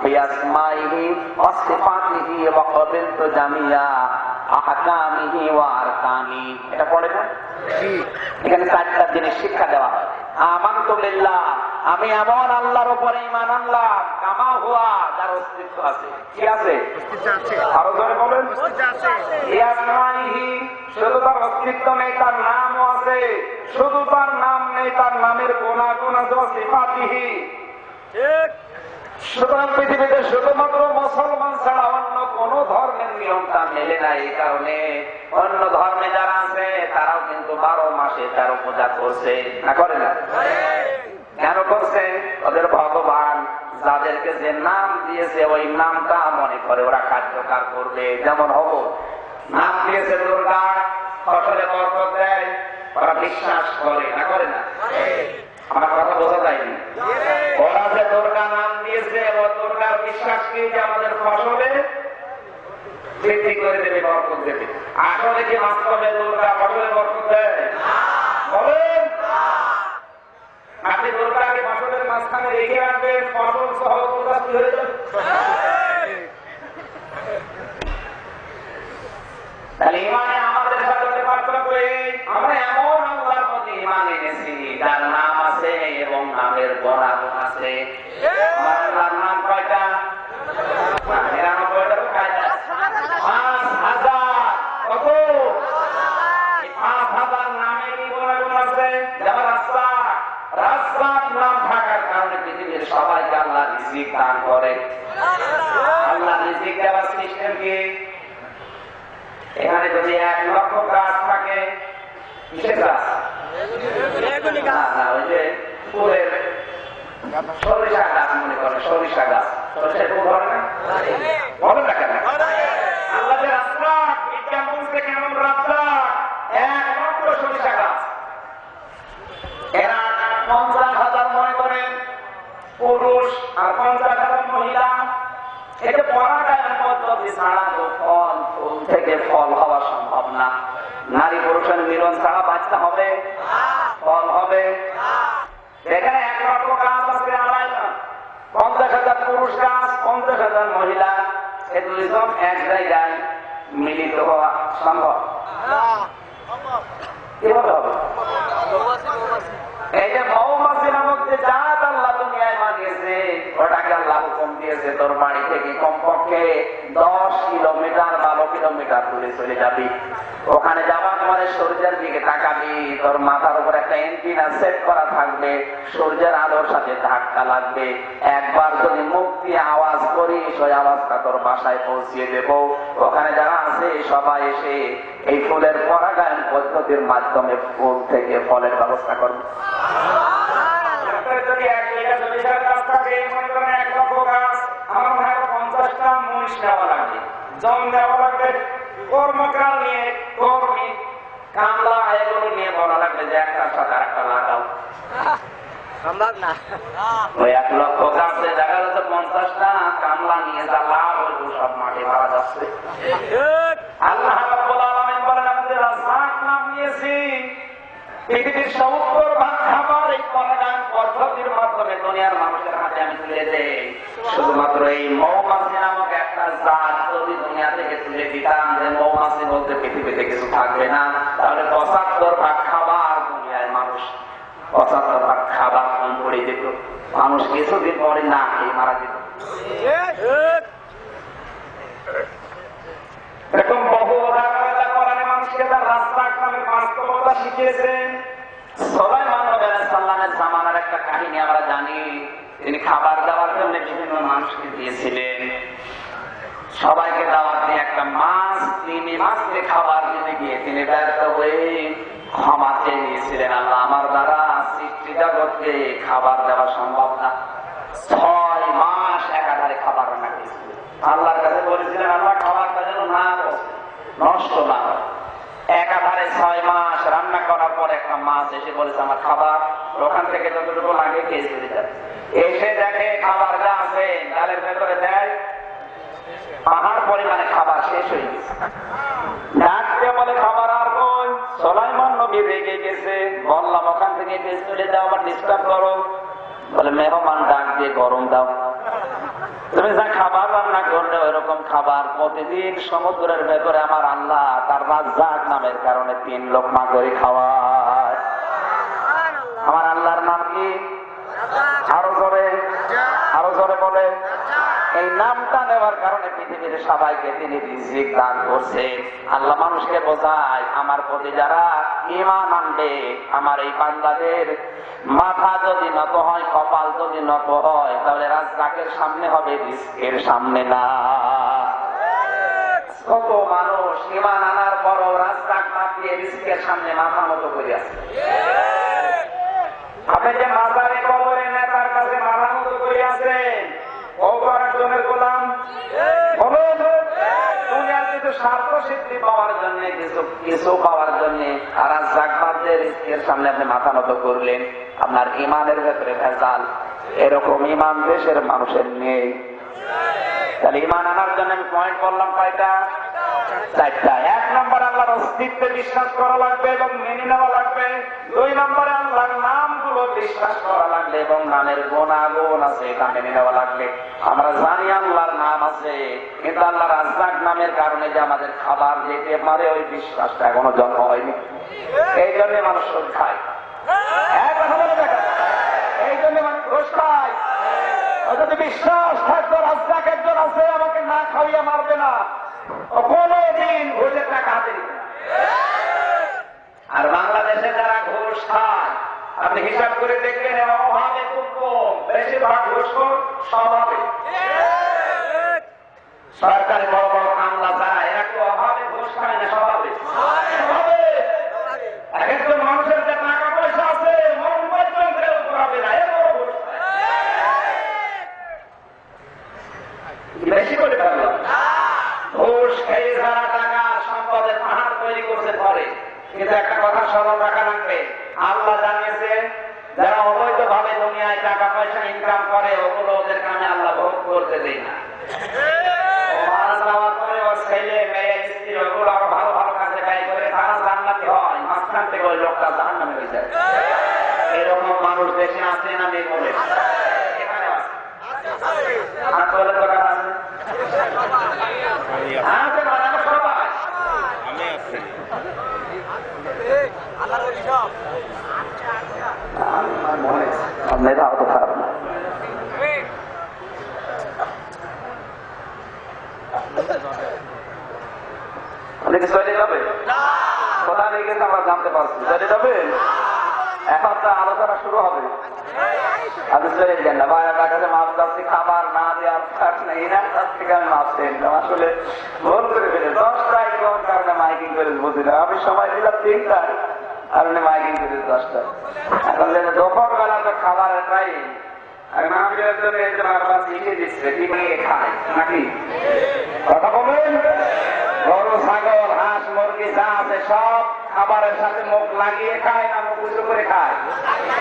বিআসমাইহি ওয়া সিফাতিহি ওয়া ক্বাবিলতু জামিয়া আহকামিহি ওয়া আরকানি। এটা পড়ে না? এখানে 4টা জিনিস শিক্ষা দেওয়া হয়। আমানতু বিল্লাহ, আমি এমন আল্লাহর উপরে ঈমান আনলাম, কামা হুয়া, যার অস্তিত্ব আছে। কি আছে? আরো জোরে বলেন। বিআসমাইহি, শুধু তার অস্তিত্ব নেই, তার নামও আছে। শুধু তার নাম নেই, তার নামের গুণাগুণ আছে। সিফাতিহি, সুতরাং পৃথিবীতে শুধুমাত্র মুসলমান ছাড়া অন্য কোন ধর্মের নিয়মটা মেলে না। এই কারণে অন্য ধর্মে যারা আছে তারাও কিন্তু 12 মাসে 13 পূজা করছে, না করে না? কেন করছে? ওদের ভগবান যাদেরকে যে নাম দিয়েছে ওই নামটা মনে করে ওরা কার্যকর করবে। যেমন হবো নাম দিয়েছে দুর্গা, ফসলে বরকত দেয়, ওরা বিশ্বাস করে, না করে না? আমার কথা বোঝা যায়নি? ওরা যে দুর্গা নাম দিয়েছে, ও দুর্গার বিশ্বাস কি যে আমাদের ফসলে বৃদ্ধি করে দেবে, বরকত দেবে। আসলে কি বাস্তবে দুর্গা ফসলে বরকত দেয়? বলেন। আপনি দুর্গাকে ফসলের মাঝখানে রেখে রাখবেন, ফসল সহ দুর্গা কি হয়ে যাবে? তাহলে ইমানে আমাদের সাথে পার্থক্য এই, আমরা এমন আল্লাহর প্রতি ইমান এনেছি যার নাম আছে এবং নামের গুণাগুণ আছে। আমার আল্লাহর নাম কয়টা? 99টা। কয়টা? 5000। কত? 5000 নামে কি গুণাগুণ আছে? যেমন রাস্তার নাম থাকার কারণে পৃথিবীর সবাইকে আল্লাহ রিজিক দান করে। আল্লাহ রিজিক দেওয়ার সিস্টেম কি? এখানে যদি 1 লক্ষ গাছ থাকে, কিসের গাছ? ওই যে ফুলের সরিষা গাছ মনে করে, সরিষা গাছ। সরিষা ফুল ধরে না? বলে না কেন? আল্লাহ যে রাস্তা, বিজ্ঞান বলছে কেমন রাস্তা? 1 লক্ষ সরিষা গাছ। এরা 50,000 মনে করেন পুরুষ আর 50,000 মহিলা। এটা পরাগায়ন পদ্ধতি ছাড়া তো ফল ফুল থেকে ফল হওয়া সম্ভব না। নারী পুরুষের মিলন ছাড়া বাচ্চা হবে, ফল হবে। এখানে 1 লক্ষ গাছ আছে, 50,000 পুরুষ গাছ, 50,000 মহিলা। এ দুইজন এক জায়গায় মিলিত হওয়া সম্ভব? কিভাবে হবে? এই যে মৌমাছি নামক যে জাত আল্লাহ দুনিয়ায় বানিয়েছে, ওটাকে আল্লাহ হুকুম দিয়েছে তোর বাড়ি থেকে কমপক্ষে 10 কিলোমিটার 12 কিলোমিটার দূরে চলে যাবি। ওখানে যাওয়ার সময় সূর্যের দিকে তাকাবি, তোর মাথার উপর একটা এন্টিনা সেট করা থাকবে, সূর্যের আলোর সাথে ধাক্কা লাগবে। একবার যদি মুখ দিয়ে আওয়াজ করিস, ওই আওয়াজটা তোর বাসায় পৌঁছিয়ে দেব। ওখানে যারা আছে সবাই এসে এই ফুলের পরাগায়ন পদ্ধতির মাধ্যমে ফুল থেকে ফলের ব্যবস্থা করবে। যদি 1 বিঘা জমিদার গাছ থাকে, মনে করেন 1 লক্ষ গাছ, আমার মনে হয় 50টা মনীষ নেওয়া লাগবে, জম নেওয়া লাগবে, কর্মকাল নিয়ে, কর্মী, কামলা, এগুলো নিয়ে বলা লাগবে যে একটার সাথে আরেকটা লাগাও। ওই 1 লক্ষ গাছে দেখা যাচ্ছে 50টা কামলা নিয়ে যা লাভ হইল সব মাঠে মারা যাচ্ছে। আল্লাহ রাব্বুল আলামিন বলেন, আমি যে রাজ্জাক নাম নিয়েছি, পৃথিবীর 70% খাবার এই পরাগায়ন পদ্ধতির মাধ্যমে দুনিয়ার মানুষের হাতে আমি তুলে দেই। শুধুমাত্র এই মৌমাছি নামক একটা জাত যদি দুনিয়া থেকে তুলে দিতাম, যে মৌমাছি বলতে পৃথিবীতে কিছু থাকবে না, তাহলে 75% খাবার দুনিয়ায় মানুষ 75% খাবার কম পড়ে যেত, মানুষ কিছুদিন পরে না খেয়ে মারা যেত। এরকম বহু উদাহরণ কোরআনে মানুষকে তার রাস্তার নামের বাস্তবতা শিখিয়েছেন। সুলাইমান আলাইহিস সালামের জামানার একটা কাহিনী আমরা জানি। তিনি খাবার দেওয়ার জন্য বিভিন্ন মানুষকে দিয়েছিলেন। সবাইকে দাওয়াত দিয়ে একটা মাছ, তিনি মাছকে খাবার দিতে গিয়ে তিনি ব্যর্থ হয়ে ক্ষমা চেয়ে নিয়েছিলেন, আল্লাহ আমার দ্বারা সৃষ্টি জগৎকে খাবার দেওয়া সম্ভব না। 6 মাস একাধারে খাবার রান্না করেছিলেন। আল্লাহর কাছে বলেছিলেন, আল্লাহ খাবারটা যেন না নষ্ট না হয়। একাধারে 6 মাস রান্না করার পর একটা মাছ এসে বলেছে আমার খাবার, ওখান থেকে যতটুকু লাগে খেয়ে চলে যায়। এসে দেখে খাবার যা আছে ডালের ভেতরে দেয়, পাহাড় পরিমাণে খাবার শেষ হয়ে গেছে। ডাকতে বলে খাবার আর কই? সুলাইমান নবী রেগে গেছে, বললাম ওখান থেকে খেয়ে চলে যাও, আবার ডিস্টার্ব করো। বলে মেহমান ডাক দিয়ে গরম দাও। তুমি যা খাবার রান্না করলে ওইরকম খাবার প্রতিদিন সমুদ্রের ভেতরে আমার আল্লাহ তার রাজ্জাক নামের কারণে 3 লোকমা করে খাওয়ায়। আমার আল্লাহর নাম কি? আরো জোরে বলে। এই নামটা নেওয়ার কারণে পৃথিবীর সবাইকে তিনি রিজিক দান করছেন। আল্লাহ মানুষকে বোঝায়, আমার প্রতি যারা ঈমান আনবে, আমার এই বান্দাদের মাথা যদি নত হয়, কপাল যদি নত হয়, তাহলে রাজ্জাকের সামনে হবে, রিজকের সামনে না। কত মানুষ ঈমান আনার পরও রাজ্জাক না পেয়ে রিজকের সামনে মাথা নত করে আছে। আপনি যে মাজারে কবরে নেতার কাছে মাথা নত করে আছেন, একজনের গোলাম, দুনিয়ার কিছু স্বার্থ সিদ্ধি পাওয়ার জন্য, কিছু পাওয়ার জন্য রাজ্জাকদের রিজকের সামনে আপনি মাথা নত করলেন। আপনার ঈমানের ভেতরে ভেজাল। এরকম ঈমান দেশের মানুষের নেই। তাহলে ঈমান আনার জন্য আমি পয়েন্ট বললাম কয়টা? 4টা। 1 নম্বর আল্লাহর অস্তিত্বে বিশ্বাস করা লাগবে এবং মেনে নেওয়া লাগবে। 2 নম্বরে আল্লাহর নামগুলো বিশ্বাস করা লাগবে এবং নামের গুণাগুণ আছে এটা মেনে নেওয়া লাগবে। আমরা জানি আল্লাহর নাম আছে, কিন্তু আল্লাহ রাজ্জাক নামের কারণে যে আমাদের খাবার যেতে পারে ওই বিশ্বাসটা এখনো জন্ম হয়নি। এই জন্য মানুষ সুদ খায়, এই জন্য মানুষ ঘুষ খায়। যদি বিশ্বাস থাকতো রাজ্জাক একজন আছে, আমাকে না খাইয়ে মারবে না, কোনদিন ঘুষের টাকা হাতে দিবে না। আর বাংলাদেশে যারা ঘুষ খায়, আপনি হিসাব করে দেখবেন অভাবে খুব কম, বেশিরভাগ ঘুষখোর স্বভাবে। সরকারি বড় বড় কামলা যারা, এরা কি অভাবে ঘুষ খায় না স্বভাবে? এক একজন মানুষের যে টাকা পয়সা আছে, মন পর্যন্ত করাবে না, এ বড় ঘুষ বেশি করে ফেলল। ঘুষ খেয়ে যারা টাকা সম্পদের পাহাড় তৈরি করতে পারে, কিন্তু একটা কথা স্মরণ রাখা লাগবে, আল্লাহ জানিয়েছেন যারা অবৈধ ভাবে দুনিয়ায় টাকা পয়সা ইনকাম করে, ওগুলো ওদের কামে আল্লাহ ভোগ করতে দেয় না। মারা যাওয়ার পরে ওর ছেলে মেয়ে স্ত্রী ওগুলো আরো ভালো ভালো কাজে ব্যয় করে তারা জান্নাতি হয়, মাঝখান থেকে ওই লোকটা জাহান্নামে হয়ে যায়। এরকম মানুষ দেশে আছে না নেই বলে? এখানে আছে। আর বলে তো কারা আছে? মেধা অত খারাপ না। অনেকে চলে যাবে, কথা নেই আপনি চলে যান না, ভাই আপনার কাছে মাপ চাচ্ছি, খাবার না দেওয়ার কাজ নেই, এনার কাছ থেকে আমি মাপ চাই না, আসলে ভুল করে ফেলে 10টায় কোন কারণে মাইকিং করে বুঝি না, আমি সময় দিলাম 3টায় আর উনি মাইকিং করে 10টায়। এখন দুপুর বেলা তো খাবারের টাইম, মাহফিলের জন্য এই যে বারবার শিখিয়ে দিচ্ছে কি নিয়ে খায় নাকি কথা বলবেন। গরু ছাগল হাঁস মুরগি যা আছে সব খাবারের সাথে মুখ লাগিয়ে খায় না মুখ উঁচু করে খায়?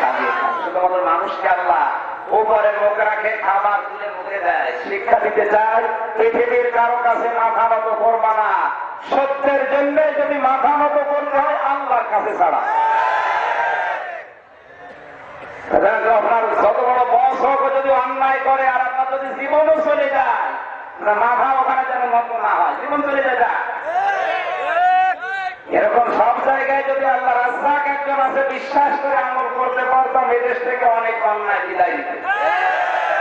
লাগিয়ে খায়। শুধুমাত্র মানুষকে আল্লাহ উপরে মুখ রাখে, খাবার তুলে মুখে দেয়। শিক্ষা দিতে চাই, পৃথিবীর কারো কাছে মাথা নত করবা না, সত্যের জন্য যদি মাথা নত করতে হয় আল্লাহর কাছে ছাড়া। আপনার যত বড় বস হোক যদি অন্যায় করে আর আপনার যদি জীবনও চলে যায়, মাথা ওখানে যেন নত না হয়, জীবন চলে যায়। এরকম সব জায়গায় যদি আল্লাহ রাজ্জাক একজন আছে বিশ্বাস করে আমল করতে পারতাম, এদেশ থেকে অনেক অন্যায় বিদায় দিতে।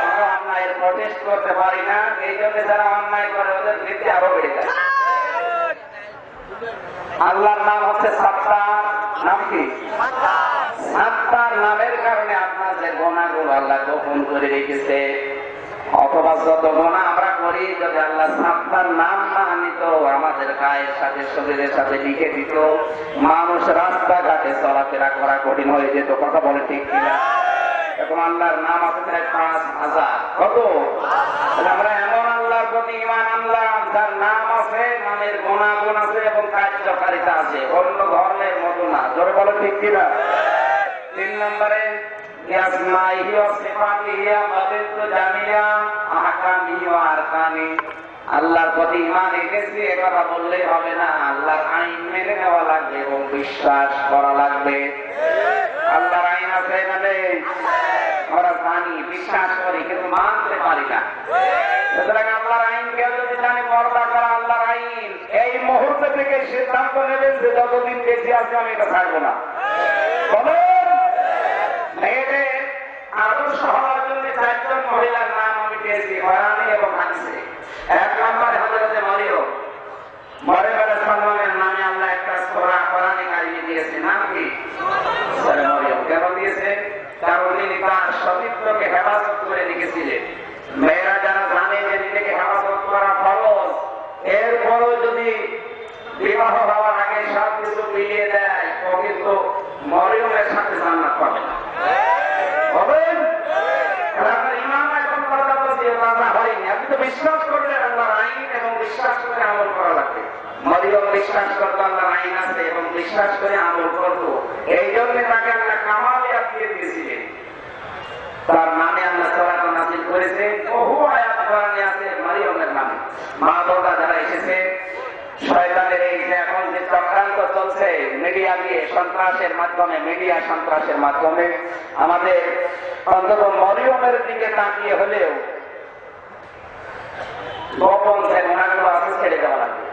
আমরা অন্যায়ের প্রটেস্ট করতে পারি না, এই জন্য যারা অন্যায় করে ওদের বৃদ্ধি আরো বেড়ে যায়। আল্লাহর নাম হচ্ছে সাত্তার। নাম কি? সাত্তার নামের কারণে আপনার যে গোনাগুলো আল্লাহ গোপন করে রেখেছে, অথবা যত গোনা আমরা করি যদি আল্লাহ সাত্তার নাম না নিত, আমাদের গায়ের সাথে শরীরের সাথে লিখে দিত, মানুষ রাস্তাঘাটে চলাফেরা করা কঠিন হয়ে যেত। কথা বলে ঠিক কিনা? এখন আল্লাহর নাম আছে প্রায় 5000। কত? আমরা এমন আল্লাহর প্রতি ঈমান আনলাম যার নাম আছে, নামের গুণাগুণ আছে এবং কার্যকারিতা আছে, অন্য ধর্মের মতো না। জোরে বলে ঠিক কিনা? 3 নম্বরে আল্লাহর প্রতি ঈমান এনেছি এ কথা বললেই হবে না, আল্লাহর আইন মেনে নেওয়া লাগবে এবং বিশ্বাস করা লাগবে। আল্লাহর আইন আছে মানে আমরা জানি, বিশ্বাস করি, কিন্তু মানতে পারি না। সুতরাং আল্লাহর আইন কেউ যদি জানে পর্দা করা আল্লাহর আইন, এই মুহূর্তে থেকে সিদ্ধান্ত নেবেন যে যতদিন বেঁচে আছে আমি এটা ছাড়বো না। বলেন, মেয়েদের আদর্শ হওয়ার জন্য 4 জন মহিলার নাম আমি পেয়েছি কোরআনে এবং হাদিসে। 1 নম্বরে হযরত মরিয়ম। মরিয়মের সম্মানের নামে আল্লাহ একটা সূরা কোরআনে কারিমে দিয়েছে। নাম কি? সূরা মরিয়ম। কেন দিয়েছে? কারণ তিনি তার সতীত্বকে হেফাজত করে রেখেছিলেন। মেয়েরা যারা জানে যে নিজেকে হেফাজত করা ফরজ, এরপরও যদি বিবাহ হওয়ার আগে সব কিছু মিলিয়ে দেয়, ও কিন্তু মরিয়মের সাথে জান্নাত পাবে না। বলেন, আপনার ইমান এখন পর্যন্ত দিয়ে রাজা হয়নি, আপনি তো বিশ্বাস করলেন আল্লাহর আইন এবং বিশ্বাস করে আমল করা লাগবে। মরিয়ম বিশ্বাস করতো আল্লাহর আইন আছে এবং বিশ্বাস করে আমল করতো, এই জন্য তাকে আল্লাহ কামালিয়াত দিয়ে দিয়েছিলেন। তার নামে আল্লাহ সূরা নাযিল করেছে, বহু আয়াত কোরআনে আছে মরিয়মের নামে। মা বোনরা যারা এসেছে, শয়তানের এই যে এখন যে চক্রান্ত চলছে মিডিয়া দিয়ে, সন্ত্রাসের মাধ্যমে, মিডিয়া সন্ত্রাসের মাধ্যমে, আমাদের অন্তত মরিয়মের দিকে তাকিয়ে হলেও গোপন যে গুণাগুলো আছে ছেড়ে দেওয়া লাগবে।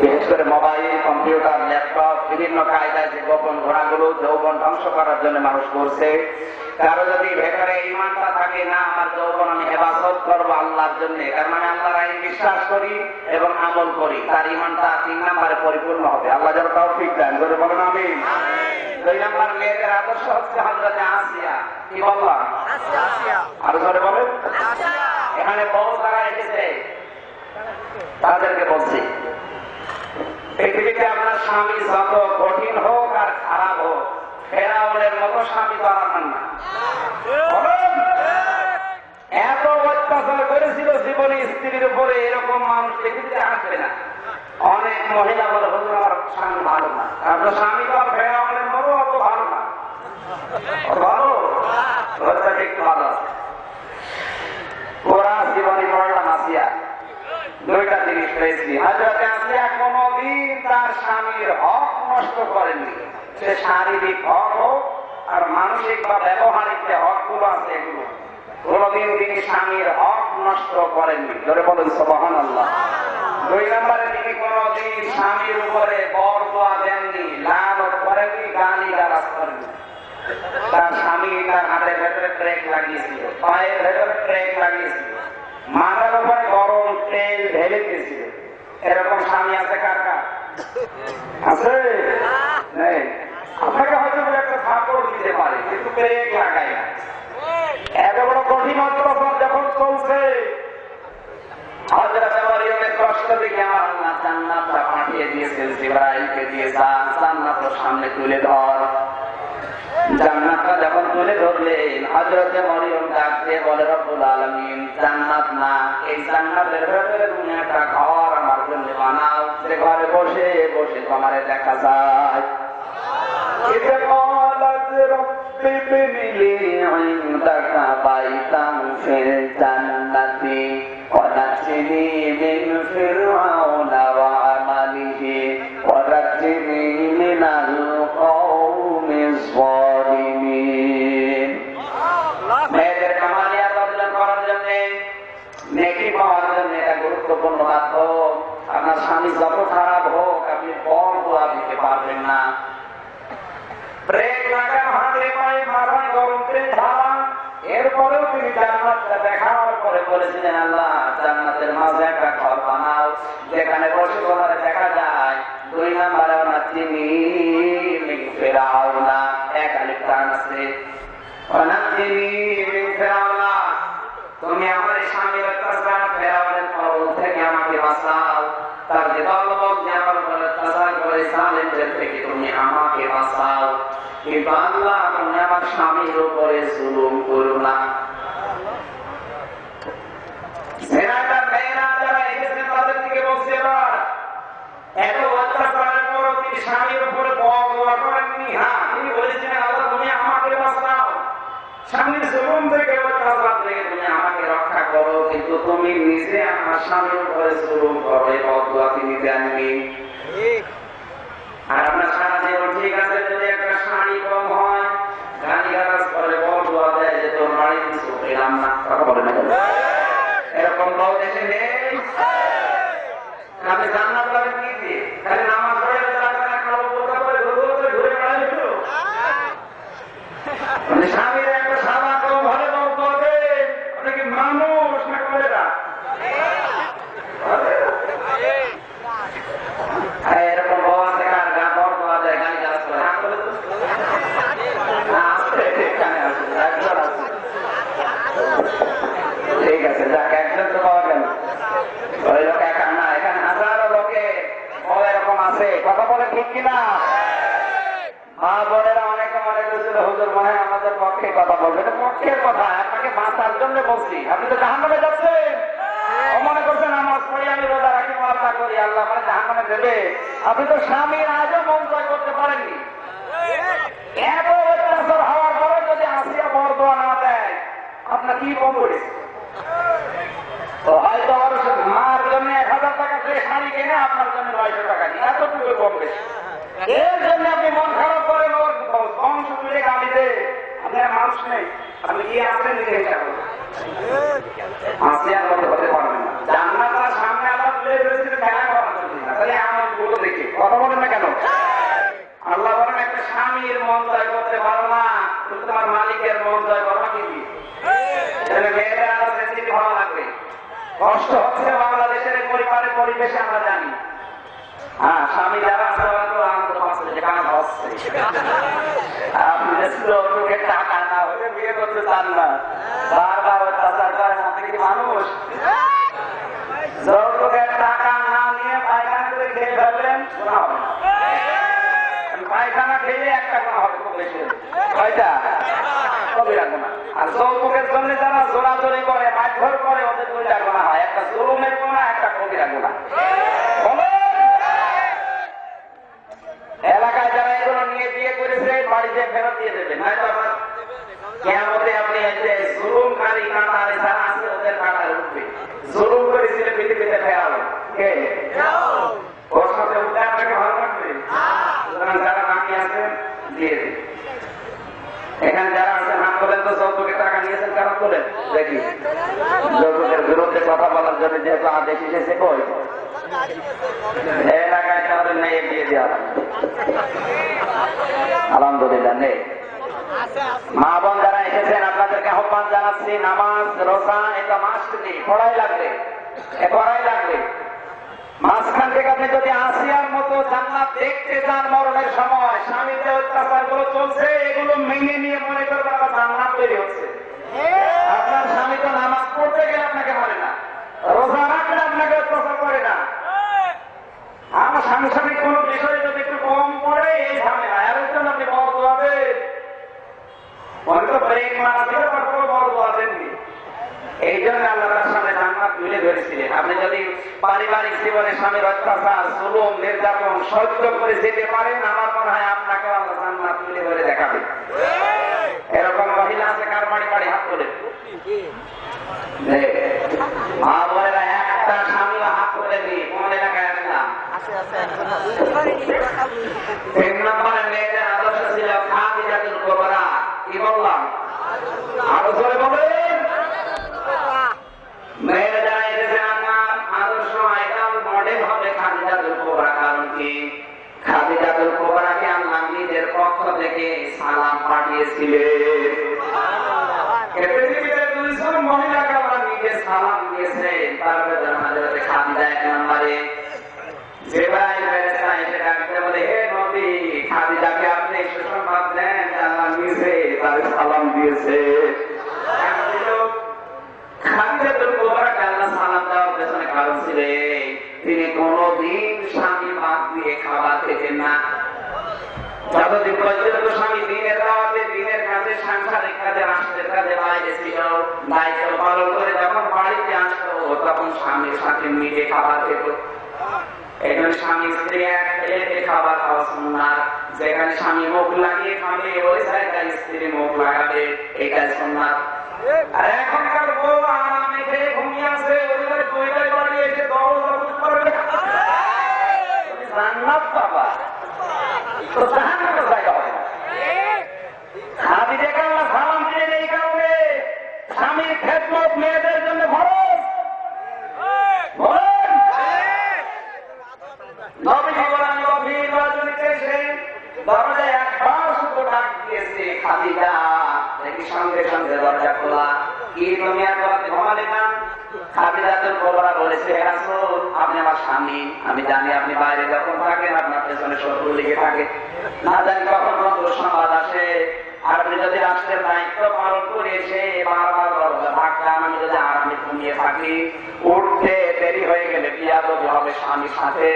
বিশেষ করে মোবাইল, কম্পিউটার, ল্যাপটপ, বিভিন্ন কায়দায় যে গোপন ঘোড়াগুলো যৌবন ধ্বংস করার জন্য মানুষ করছে, কারো যদি ভেতরে ইমানটা থাকে না, আমার যৌবন আমি হেফাজত করবো আল্লাহর জন্য, কারণ আমি আল্লাহর আইন বিশ্বাস করি এবং আমল করি, তার ইমানটা 3 নম্বরে পরিপূর্ণ হবে। আল্লাহ যেন তৌফিক দেন, বলে বলেন আমিন। 2 নম্বর মেয়েদের আদর্শ হচ্ছে হযরত আসিয়া। কি বললাম? আরো জোরে বলেন। এখানে বহু তারা এসেছে, তাদেরকে বলছি, পৃথিবীতে আপনার স্বামী যত কঠিন হোক আর খারাপ হোক, ফেরাউনের মতো স্বামী তো আর না। এত অত্যাচার করেছিল জীবনে স্ত্রীর উপরে, এরকম মানুষ পৃথিবীতে আসবে না। অনেক মহিলা বলে হুজুর আমার স্বামী ভালো না, আপনার স্বামী তো ফেরাউনের মতো অত ভালো না। ভালো একটু ভালো আছে। ওরা জীবনী পড়লাম আসিয়া, 2টা জিনিস পেয়েছি। হযরত আসিয়া কোনদিন তার স্বামীর হক নষ্ট করেননি, সে শারীরিক হক হোক আর মানসিক বা ব্যবহারিক যে হকগুলো আছে এগুলো কোনদিন তিনি স্বামীর হক নষ্ট করেননি। ধরে বলেন সুবহানাল্লাহ। 2 নম্বরে তিনি কোনদিন স্বামীর উপরে বরদোয়া দেননি, লানত করেননি, গালি গালাজ করেননি। তার স্বামী তার হাতের ভেতরে ট্রেক লাগিয়েছিল, পায়ের ভেতরে ট্রেক লাগিয়েছিল, মাথার উপরে গরম তেল ঢেলে দিয়েছিল। এরকম স্বামী আছে কার কার? আছে? আপনাকে হয়তো একটা থাপড় দিতে পারে, কিন্তু ট্রেক লাগায় না। জিবরাইলকে দিয়ে জান্নাতের সামনে তুলে ধর। জান্নাতটা যখন তুলে ধরলেন, হযরতে মরিয়ম ডাক দিয়ে বলে, রব্বুল আলামিন, জান্নাত না, এই জান্নাতের ভেতরে তুমি একটা ঘর আমার জন্য বানাও, যে ঘরে বসে বসে তোমারে দেখা যায়। إذا قالت رب ابن لي عندك بيتا في الجنة ونجني من فرعون وعمله ونجني من القوم الظالمين। মেয়েদের কামালিয়াত অর্জন করার জন্য, নেকি পাওয়ার জন্য এটা গুরুত্বপূর্ণ মাধ্যম। আপনার স্বামী যত খারাপ হোক, আপনি বড় দোয়া দিতে পারবেন না। ব্রেক লাগান হাতে পায়ে, মাথায় গরম তেল ঢালা, এরপরেও তিনি জান্নাতটা দেখার পরে বলেছিলেন, আল্লাহ, জান্নাতের মাঝে একটা ঘর বানাও, যেখানে বসে তোমার দেখা যায়। 2 নম্বরে ওনাচিনি মিন ফিরাউনা, এক আলিফ টান আছে, ওনাচিনি মিন ফিরাউনা, তুমি আমার স্বামীর অত্যাচার, ফেরাউনের কবল থেকে আমাকে বাঁচাও। তার যে দলবল যে আমার উপর অত্যাচার করে, জালেমদের থেকে তুমি আমাকে বাঁচাও। কিন্তু আল্লাহ, তুমি আমার স্বামীর উপরে জুলুম করো না। সেনাটার মেয়েরা যারা এসেছেন তাদের দিকে বলছে, এবার এত অত্যাচারের পরও তিনি স্বামীর উপরে বদয়া করেননি। হ্যাঁ, তিনি বলেছিলেন, আল্লাহ, তুমি আমাকে বাঁচাও, স্বামীর জুলুম থেকে, অত্যাচার থেকে তুমি আমাকে রক্ষা করো। কিন্তু তুমি নিজে আমার স্বামীর উপরে জুলুম করো, এই বদয়া তিনি দেননি। আর আপনার সারা জীবন ঠিক আছে, যদি একটা শাড়ি কম হয়, গালিগালাজ করে বদয়া দেয় যে তোর বাড়ি কিছু পেলাম না, কথা বলে না, এরকম বউ দেশে নেই। আপনি জান্নাত পাবেন কি দিয়ে? খালি নামাজ পড়ে ঘুরে বেড়ালে স্বামীর একটা সাদা কম ঘরে বউ করবে, অনেকে মানুষ না করে না। এরকম বউ আছে, কার গা বর দেওয়া যায়, গালি গালাজ করে। ঠিক আছে, যাক, একজন তো পাওয়া গেল। ওই লোক একা না, এখানে হাজারো লোকে এরকম আছে, কথা বলে ঠিক কিনা? মা বোনেরা অনেকে মনে করেছিল, হুজুর মনে হয় আমাদের পক্ষে কথা বলবে। এটা পক্ষের কথা, আপনাকে বাঁচার জন্য বলছি। আপনি তো জাহান্নামে যাচ্ছেন, ও মনে করছেন নামাজ পড়ি, আমি রোজা রাখি, মহাত্মা করি, আল্লাহ মানে জাহান্নামে দেবে। আপনি তো স্বামীর আজও মন জয় করতে পারেননি। এত অত্যাচার হওয়ার পরে যদি আসিয়া বরদোয়া না দেয়, আপনার কি কম করেছে? হয়তো মার জন্য 1000 টাকা সে শাড়ি কিনে আপনার জন্য 900 টাকা নিয়ে, এতটুকু কম বেশি। এর জন্য আপনি মন খারাপ করেন, ওর বংশ তুলে গালিতে। আপনার মানুষ নেই, আপনি কি আসলেন নিজে হিসাব করবেন, আসিয়ার মধ্যে হতে পারবেন না। জান্নাতের সামনে আল্লাহ তুলে ধরেছিল খেলা করার জন্য, তাহলে আমার গুলো দেখে কথা বলেন না কেন? আল্লাহ বলেন, একটা স্বামীর মন জয় করতে পারো না, তুমি তোমার মালিকের মন জয় করো কি? মেয়েদের আরো বেশি ভালো লাগবে। কষ্ট হচ্ছে বাংলাদেশের পরিবারের পরিবেশে, আমরা জানি। হ্যাঁ, স্বামী যারা আনন্দ পাচ্ছে, কাজ হচ্ছে। আপনি টাকা না হলে বিয়ে করতে চান না, বারবার অত্যাচার করেন, আপনি কি মানুষ? যৌতুকের টাকা না নিয়ে পায়খানা করে খেয়ে ফেললেন, শোনা হবে না। পায়খানা খেলে একটা গুণা হবে, খুব বেশি। কয়টা? কবিরা গুণা। আর যৌতুকের জন্য যারা জোরাজোরি করে, মারধর করে, ওদের 2টা গুণা হয়, একটা জুলুমের গুণা, একটা কবিরা গুণা। এলাকায় যারা এগুলো নিয়ে বিয়ে করেছে, বাড়িতে ফেরত দিয়ে দেবেন, নয়তো আবার কিয়ামতে আপনি জুলুমকারী কাঁটারে যারা আছে ওদের কাঁটারে উঠবে। জুলুম করেছিল পৃথিবীতে ফেরাও কে? ওর সাথে উঠে আপনাকে ভালো লাগবে? যারা বাকি আছেন দিয়ে দিন। এখানে যারা আছেন হাত বলেন তো, যৌতুকের টাকা নিয়েছেন কারণ বলেন দেখি। যৌতুকের বিরুদ্ধে কথা বলার জন্য যেহেতু আদেশ এসেছে, কই এলাকায় তাদের নেই, দিয়ে দেওয়া আলহামদুলিল্লাহ নেই। মা বোন যারা এসেছেন, আপনাদেরকে আহ্বান জানাচ্ছি, নামাজ রোজা এটা মাস্ট নেই, পড়াই লাগবে, পড়াই লাগবে। মাঝখান থেকে আপনি যদি আসিয়ার মতো জান্নাত দেখতে যান, মরণের সময় স্বামীর যে অত্যাচার গুলো চলছে, এগুলো মেনে নিয়ে মনে করবেন আবার জান্নাত তৈরি হচ্ছে। আপনার স্বামী তো নামাজ পড়তে গেলে আপনাকে বলে না, রোজা রাখলে আপনাকে অত্যাচার করে না। আমার স্বামী স্বামী কোন বিষয় মারা ছিল কোনো বড় দেননি। এই জন্য আল্লাহ তার সামনে জান্নাত তুলে ধরেছিলেন। আপনি যদি পারিবারিক জীবনে স্বামীর অত্যাচার, জুলুম, নির্যাতন সহ্য করে যেতে পারেন, আমার মনে হয় আপনাকে আল্লাহ জান্নাত তুলে ধরে দেখাবে। এরকম মহিলা আছে কার বাড়ি বাড়ি হাত তোলে? মা বোনেরা একটা স্বামীও হাত তোলে নি। কোন এলাকায় আসলাম? 3 নম্বরে মেয়েদের আদর্শ ছিল খাদিজাতুল কুবরা। কি বললাম? আরো জোরে বলেন। মেয়েরা যারা এসেছেন আপনার আদর্শ আইডল মডেল হবে খাদিজাতুল কুবরা। কারণ কি? খাদিজাতুল কুবরাকে আল্লাহ নিজের পক্ষ থেকে সালাম পাঠিয়েছিলেন। পৃথিবীতে 200 মহিলাকে আল্লাহ নিজের সালাম দিয়েছেন। তার ভেতরে হযরত খাদিজা 1 নম্বরে। জিবরাইল ফেরেশতা এসে ডাকতে বলে, হে নবী, খাদিজাকে আপনি সুসংবাদ দেন যে আল্লাহ নিজে তার সালাম দিয়েছে। খাদিজাতুল কুবরাকে আল্লাহ সালাম দেওয়ার পেছনে কারণ ছিল তিনি কোনদিন স্বামী বাদ দিয়ে খাবার খেতেন না। যতদিন পর্যন্ত স্বামী দিনের দাওয়াতে, দিনের কাজে, সাংসারিক কাজে, রাষ্ট্রের কাজে বাইরে ছিল, দায়িত্ব পালন করে যখন বাড়িতে আসতো তখন স্বামীর সাথে মিলে খাবার খেত। এখানে স্বামী স্ত্রী এক প্লেটে খাবার খাওয়া সুন্নাত। যেখানে স্বামী মুখ লাগিয়ে খাবে ওই জায়গায় স্ত্রী মুখ লাগাবে, এটা সুন্নাত। আর এখনকার বউ আরামে খেয়ে ঘুমিয়ে আছে, ওইভাবে দুইটাই বাড়ি এসে দরজা বুঝ করবে জান্নাত পাবা, তো জাহান্নামের জায়গা হবে না। খাদিজাকে আল্লাহ সালাম দিলেন এই কারণে, স্বামীর খেদমত মেয়েদের জন্য ফরজ। বলেন নবীজি বলেন, গভীর রজনীতে এসে দরজায় একবার শুধু ডাক দিয়েছে, খাদিজা। দেখি সঙ্গে সঙ্গে দরজা খোলা। কি তুমি আর রাতে ঘুমালে না? খাদিজাতুল কুবরা বলেছে, হে রাসূল, আপনি আমার স্বামী, আমি জানি আপনি বাইরে যখন থাকেন আপনার পেছনে শত্রু লেগে থাকে, না জানি কখন কোন দুঃসংবাদ আসে। আর আপনি যদি রাষ্ট্রের দায়িত্ব পালন করে এসে বারবার দরজা ধাক্কান, আমি যদি আরামে ঘুমিয়ে থাকি, উঠতে দেরি হয়ে গেলে বিয়াদবি হবে স্বামীর সাথে।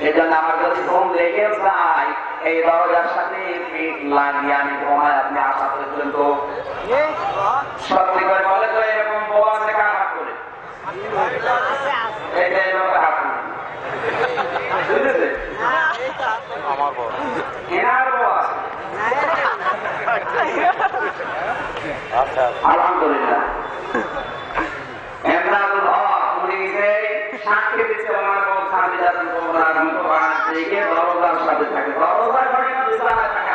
এই জন্য আমার যদি ঘুম লেগে যায়, এই দরজার সাথে পিঠ লাগিয়ে আমি ঘুমাই, আপনি আসা পর্যন্ত। সত্যি করে বলে তো এরকম বউ আছে কার হাত করে? আমার বউ, এনার বউ আছে। আলহামদুলিল্লাহ। সাক্ষী দিচ্ছে ওনার বউ খাদিজাতুল কুবরা দরজার সাথে থাকে, দরজা করে না বিছানায় থাকে।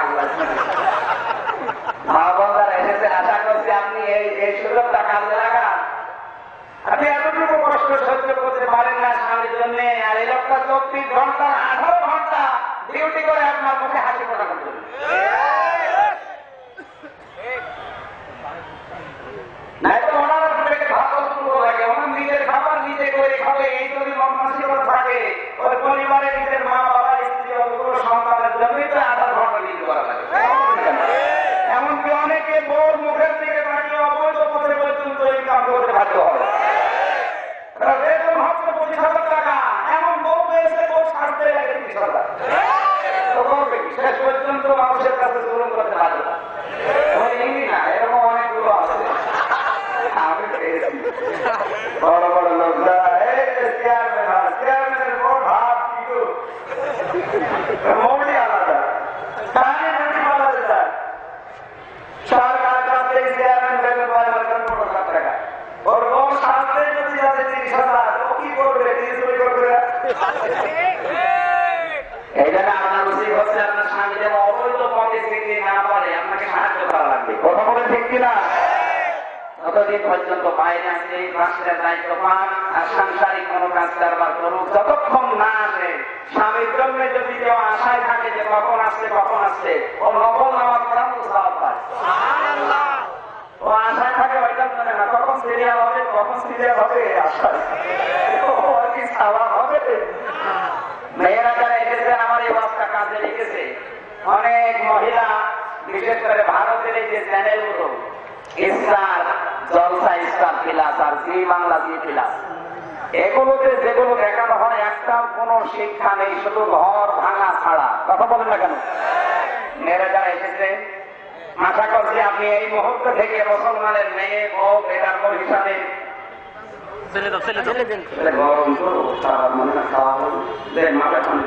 মা বোনেরা এসেছে, আশা করছি আপনি এই সুযোগটা কাজে লাগান। আপনি এতটুকু কষ্ট সহ্য করতে পারেন না স্বামীর জন্য, আর এই লোকটা 24 ঘন্টা 18 ঘন্টা ডিউটি করে আপনার মুখে হাসি ফোটানো করবে। নিজের খাবার নিজে করে খাবে, এই যদি মানসিকতা থাকে, ওই পরিবারে নিজের মা বাবা স্ত্রী সন্তানের জন্যই তো 18 ঘন্টা ডিউটি করা লাগে। এমনকি অনেকে বউর মুখের দিকে তাকিয়ে অবৈধ পথে পর্যন্ত ইনকাম করতে বাধ্য হবে। বেতন হচ্ছে 25,000 টাকা, এমন বউ পেয়েছে বউ ছাড়তে লাগে 30,000। তো করবে কি? শেষ পর্যন্ত মানুষের কাছে জুলুম করতে বাধ্য না। এরকম অনেকগুলো আছে, আমি পেয়েছি। বড় বড় লোকরা চেয়ারম্যান হয়, চেয়ারম্যানের বড় ভাব কিন্তু মৌলি আলাদা, তাহলে আলাদা যায়। সরকার কাছে চেয়ারম্যান বেতন পায় 15,000 টাকা, ওর বউ সাথে যদি যাতে 30,000, ও কি করবে? চুরি করবে। এই জন্য আপনার উচিত হচ্ছে আপনার স্বামী যেন অবৈধ পথে যেতে না পারে, আপনাকে সাহায্য করা লাগবে। কথা বলে ঠিক কিনা? যতদিন পর্যন্ত বাইরে আসে রাষ্ট্রের দায়িত্ব পান আর সাংসারিক কোন কাজ কারবার করুক, যতক্ষণ না আসে স্বামীর জন্য যদি কেউ আশায় থাকে যে কখন আসছে কখন আসছে, ও নকল নামাজ পড়া তো সওয়াব পায়। ও আশায় থাকে, ওইটা জানে না কখন সিরিয়াল হবে, কখন সিরিয়াল হবে, আশায় কি সওয়াব হবে। মেয়েরা যারা এসেছেন আমার এই ওয়াজটা কাজে লেগেছে। অনেক মহিলা, বিশেষ করে ভারতের এই যে চ্যানেলগুলো স্টার জলসা, স্টার প্লাস আর জি বাংলা, জি প্লাস, এগুলোতে যেগুলো দেখানো হয় একটা কোন শিক্ষা নেই, শুধু ঘর ভাঙা ছাড়া। কথা বলেন না কেন? মেয়েরা যারা এসেছে আশা করছি আপনি এই মুহূর্ত থেকে মুসলমানের মেয়ে বউ বেটার বউ হিসাবে গরম তো সারা মনে না খাওয়া হল মাথা পানি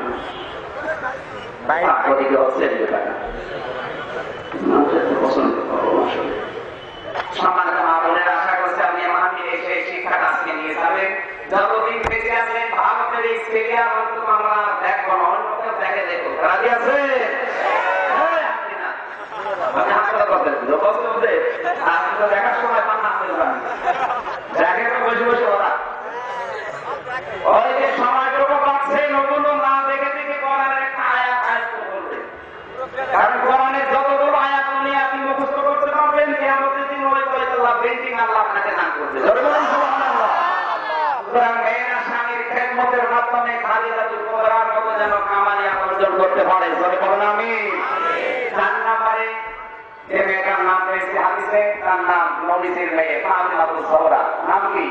সম্মানিত মা বোনের আশা করছি আপনি আমাকে এসে শিক্ষাটা আজকে নিয়ে যাবেন। যতদিন বেঁচে আছেন ভারতের এই স্টেডিয়াম অন্তত আমরা দেখবো না, অন্য কেউ দেখে দেখো। রাজি আছে? দেখার সময় দেখে তো বসে বসে ওরা ওই যে সমাজের পাচ্ছে নতুন না দেখে দেখে কোরআনের একটা আয়াত আয়াত করবে। কারণ কোরআনের যতগুলো আয়াত নিয়ে আপনি মুখস্থ করতে পারবেন কিয়ামতের দিন ওই আল্লাহ বেন্টিং আল্লাহ আপনাকে দান করবে। সুতরাং মেয়েরা স্বামীর খেদমতের মাধ্যমে খালিদাতুল কুবরার মতো যেন কামালিয়াত অর্জন করতে পারে। বলে বলুন আমিন। 4 নম্বরে যে মেয়েটার নাম পেয়েছে হাদিসে, তার নাম নবীজির মেয়ে ফাতিমাতুজ জোহরা। নাম কি?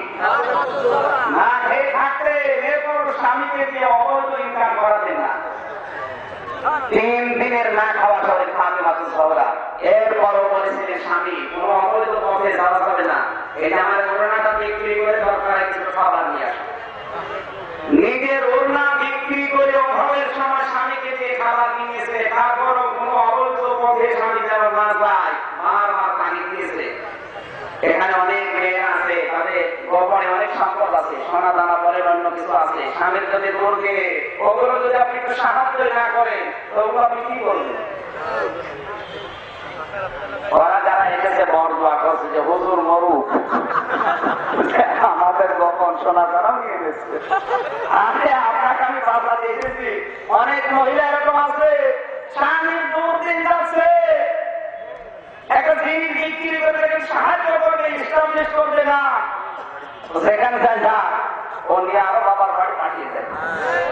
না খেয়ে থাকতে এরপর স্বামীকে দিয়ে অবৈধ ইনকাম করাতেন না। 3 দিনের না খাওয়া সবে ফাতিমাতুজ জোহরা। এরপরও বলেছিলেন স্বামী কোন অবৈধ পথে যাওয়া যাবে না, এটা আমার ওড়নাটা বিক্রি করে দরকার কিছু খাবার নিয়ে আসে। নিজের ওড়না বিক্রি করে অভাবের সময় স্বামীকে দিয়ে খাবার নিয়েছে, তারপরও কোন অবৈধ পথে স্বামী যেন না যায় মার মার পানি দিয়েছে। এখানে অনেক মেয়েরা আছে, তাদের গোপনে অনেক সম্পদ আছে, সোনা দানা বলেন অন্য কিছু আছে। স্বামীর যদি দৌড়কে ওগুলো যদি আপনি একটু সাহায্য না করেন তো ওগুলো আপনি কি করবেন? ওরা যারা এসেছে বরদোয়া করছে যে হুজুর মরুক, আমাদের গোপন সোনা দানা নিয়ে গেছে। আরে আপনাকে আমি বাধা দিয়েছি। অনেক মহিলা এরকম আছে স্বামীর দুর্দিন যাচ্ছে, একটা জিনিস বিক্রি করে সাহায্য করবে, ইস্টাবলিশ করবে না, সেখানে যা ও নিয়ে আরো বাবার বাড়ি পাঠিয়ে দেয়।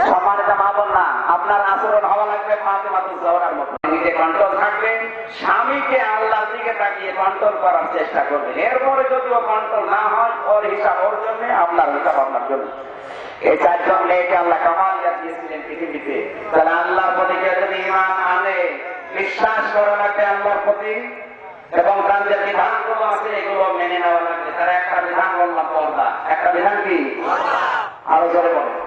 সম্মানিত মা বোন না, আপনার আচরণ হওয়া লাগবে ফাতিমাতুজ জোহরার মতো। নিজে কন্ট্রোল থাকবেন, স্বামীকে আল্লাহর দিকে তাকিয়ে কন্ট্রোল করার চেষ্টা করবেন। এরপরে যদি ও কন্ট্রোল না হয় ওর হিসাব ওর জন্য, আপনার হিসাব আপনার জন্য। এই 4 জন মেয়েকে আল্লাহ কামালিয়াত দিয়েছিলেন পৃথিবীতে। তাহলে আল্লাহর প্রতি কেউ যদি ঈমান আনে, বিশ্বাস করা লাগবে আল্লাহর প্রতি, এবং তার যে বিধানগুলো আছে এগুলো মেনে নেওয়া লাগবে। তার একটা বিধান বললাম পর্দা, একটা বিধান কি? আরো জোরে বলেন।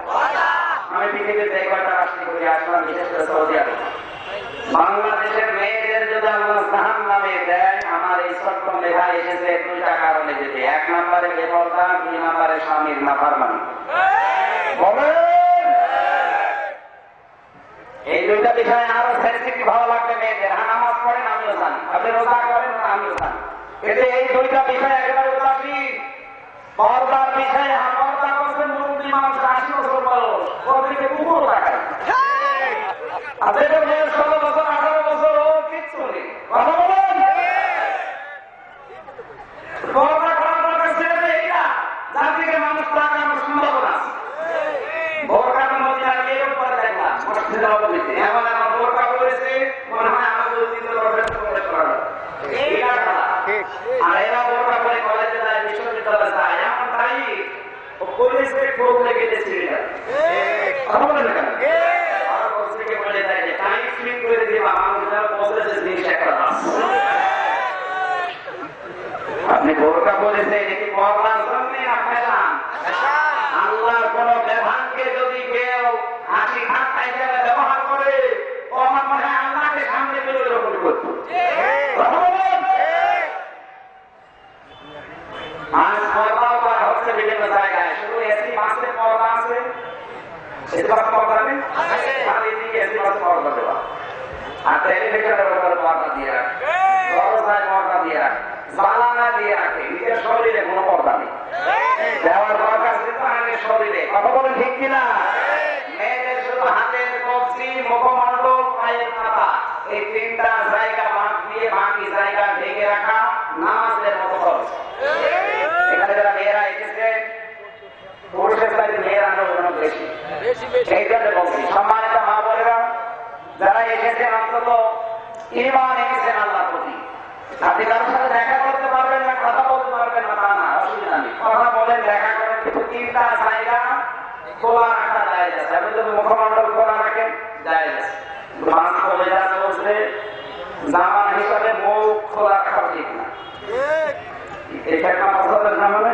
আমি পৃথিবীতে এই কয়টা রাষ্ট্র ঘুরে আসলাম, বিশেষ করে সৌদি আরব। বাংলাদেশের মেয়েদের যদি আল্লাহ জাহান্নামে দেয়, আমার এই ছোট্ট মেধা এসেছে 2টা কারণে যেতে। 1 নম্বরে বেপরদা, 2 নম্বরে স্বামীর নাফরমানি। এই 2টা বিষয়ে আরো সেন্সিটিভ ভালো লাগবে মেয়েদের। হ্যাঁ, নামাজ পড়েন আমিও জানি, আপনি রোজা করেন আমিও জানি, কিন্তু এই 2টা বিষয় একেবারে উদাসীন। পর্দার বিষয়ে পর্দা করছেন মুরব্বী মানুষ, 80 বছর বয়স, ওর দিকে কুকুরও তাকায়। আর যেটা মেয়ের 16 বছর 18 বছর ও কিচ্ছু নেই। কথা বলেন। পর্দা করার দরকার ছিল এইটা, যার দিকে মানুষ তাকানোর সম্ভাবনা আছে। বোরকা মদিনার গিয়েও পরে দেখলাম মসজিদে নববীতে এমন আমার বোরকা পড়েছে মনে হয় আমার দুর্নীতি লড়াই করে করা। আর এরা বোরকা পরে কলেজে যায়, বিশ্ববিদ্যালয়ে যায়, এমন তাই ও পরিবেশে ঠোক লেগে গেছে। কথা বলেন না কেন? আর বলছে থেকে বলে যায় যে টাইম স্লিপ করে দিবা, মানুষ যেন বলতেছে জিনিস একটা দাস। আপনি বোরকা পড়েছে এটি পড়ার জন্য না ফ্যাশন? আল্লাহর কোন বিধানকে যদি কেউ হাসি ঠাট্টা হিসেবে ব্যবহার করে, ও আমার মনে হয় আল্লাহকে সামনে পেলে এরকম করত। আজ পর্দাও করা হচ্ছে বিভিন্ন জায়গায়, শুধু এসি বাসে পর্দা আছে, এসি বাসে পর্দা নেই, আর এদিকে এসি বাসে পর্দা দেওয়া, আর টেলিভিশনের ব্যাপারে পর্দা দিয়ে রাখে, দরজায় পর্দা দিয়ে রাখে, জানালা দিয়ে রাখে, নিজের শরীরে কোনো পর্দা নেই। দেওয়ার দরকার শরীরে। কথা বলেন ঠিক কিনা? মেয়েদের শুধু হাতের কবজি, মুখমণ্ডল, পায়ের পাতা, এই 3টা জায়গা বাদ দিয়ে বাকি জায়গা ঢেকে রাখা নামাজের মতো খরচ। এখানে যারা মেয়েরা এসেছে পুরুষের চাইতে মেয়েরা অনেক বেশি। এই জন্য বলছি সম্মানিত মা বোনেরা, যারা এসেছেন অন্তত ঈমান এনেছেন আল্লাহর প্রতি। আপনি কারোর সাথে দেখা করতে পারবেন না, কথা বলতে পারবেন না, তা না, অসুবিধা নেই, কথা বলেন, দেখা করেন, কিন্তু 3টা জায়গা খোলা রাখা যায় যাচ্ছে। আপনি যদি মুখমণ্ডল খোলা রাখেন যায় যাচ্ছে, জামান হিসাবে মুখ ঠিক না।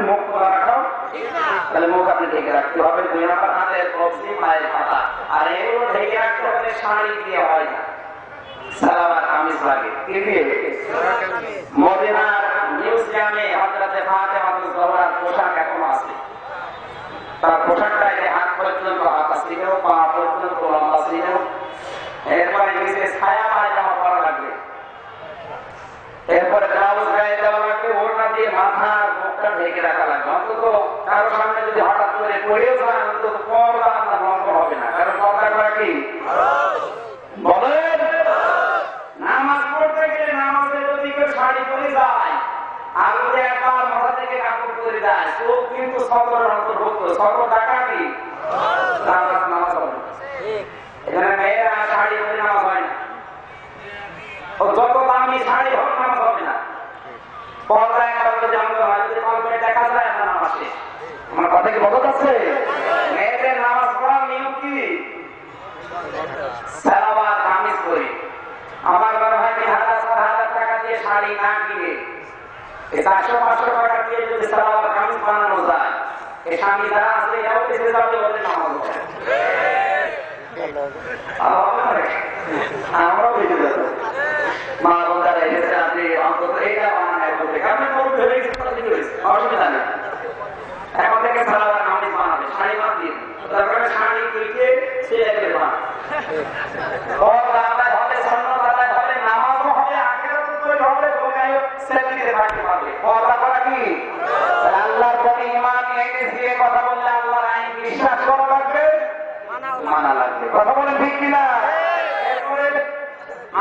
মুখ খোলা রাখাও, তাহলে মুখ আপনি ঢেকে রাখতে হবে। 2 নম্বর হাতের কবজি, মায়ের পাতা, আর এগুলো ঢেকে রাখতে হলে শাড়ি দিয়ে হয় না, সালোয়ার কামিজ লাগে। কি দিয়ে? মদিনার মিউজিয়ামে হযরতে ফাতেমাতুজ জোহরার পোশাক এখনো আছে। তার পোশাকটা হাত পর্যন্ত হাতা ছিল, পা পর্যন্ত লম্বা ছিল। এরপরে নিচে ছায়া পায়জামা পরা লাগবে, এরপরে ব্লাউজ গায়ে দেওয়া লাগবে, ওড়না দিয়ে মাথা মুখটা ঢেকে রাখা লাগবে। অন্তত কারোর সামনে যদি হঠাৎ করে পড়েও যায়, অন্তত পর্দা আপনার ভঙ্গ হবে না। কারণ পর্দা করা কি বলেন? নামাজ পড়তে গেলে নামাজে যদি কেউ শাড়ি পরে যায়, আর যদি একবার মাথা থেকে কাপড় পরে যায়, চোখ কিন্তু সতরের অন্তর্ভুক্ত। সতর টাকা কি নামাজ হবে। এখানে মেয়েরা শাড়ি পরে নামাজ হয় না, যত দামি শাড়ি হোক নামাজ হবে না। পর্দা একবার জানতে হয়, যদি কল্পে দেখা যায় আপনার নামাজ শেষ। আমার কথা কি বোঝা যাচ্ছে? মেয়েদের নামাজ পড়ার নিয়ম কি? সালোয়ার কামিজ পরে। আমার মনে হয় 1000-4000 টাকা দিয়ে শাড়ি না কিনে 400-500 টাকা দিয়ে যদি সালোয়ার কামিজ বানানো যায়, এই স্বামী যারা আছে এরাও বেঁচে যাবে, ওদের নামাজ হবে। আমরাও বেঁচে যাবো। মা বোনরা এসেছে, আপনি অন্তত এইটা বানানো বলতে আপনি করবে হয়ে গেছে, অসুবিধা নেই। এখন থেকে সালোয়ার কামিজ বানাবে, শাড়ি বাদ দিয়ে তারপরে শাড়ি কিনে সিলাইতে বানাবে। নামাজও হবে, আখিরাতও হবে, দুনিয়ায় সেফটিতে থাকতে পারবে। পর্দা করা কি? আল্লাহর প্রতি ঈমান নিয়ে কথা বললে আল্লাহর আইন বিশ্বাস করা লাগবে, মানা লাগবে। কথা বলেন ঠিক কিনা? এরপরে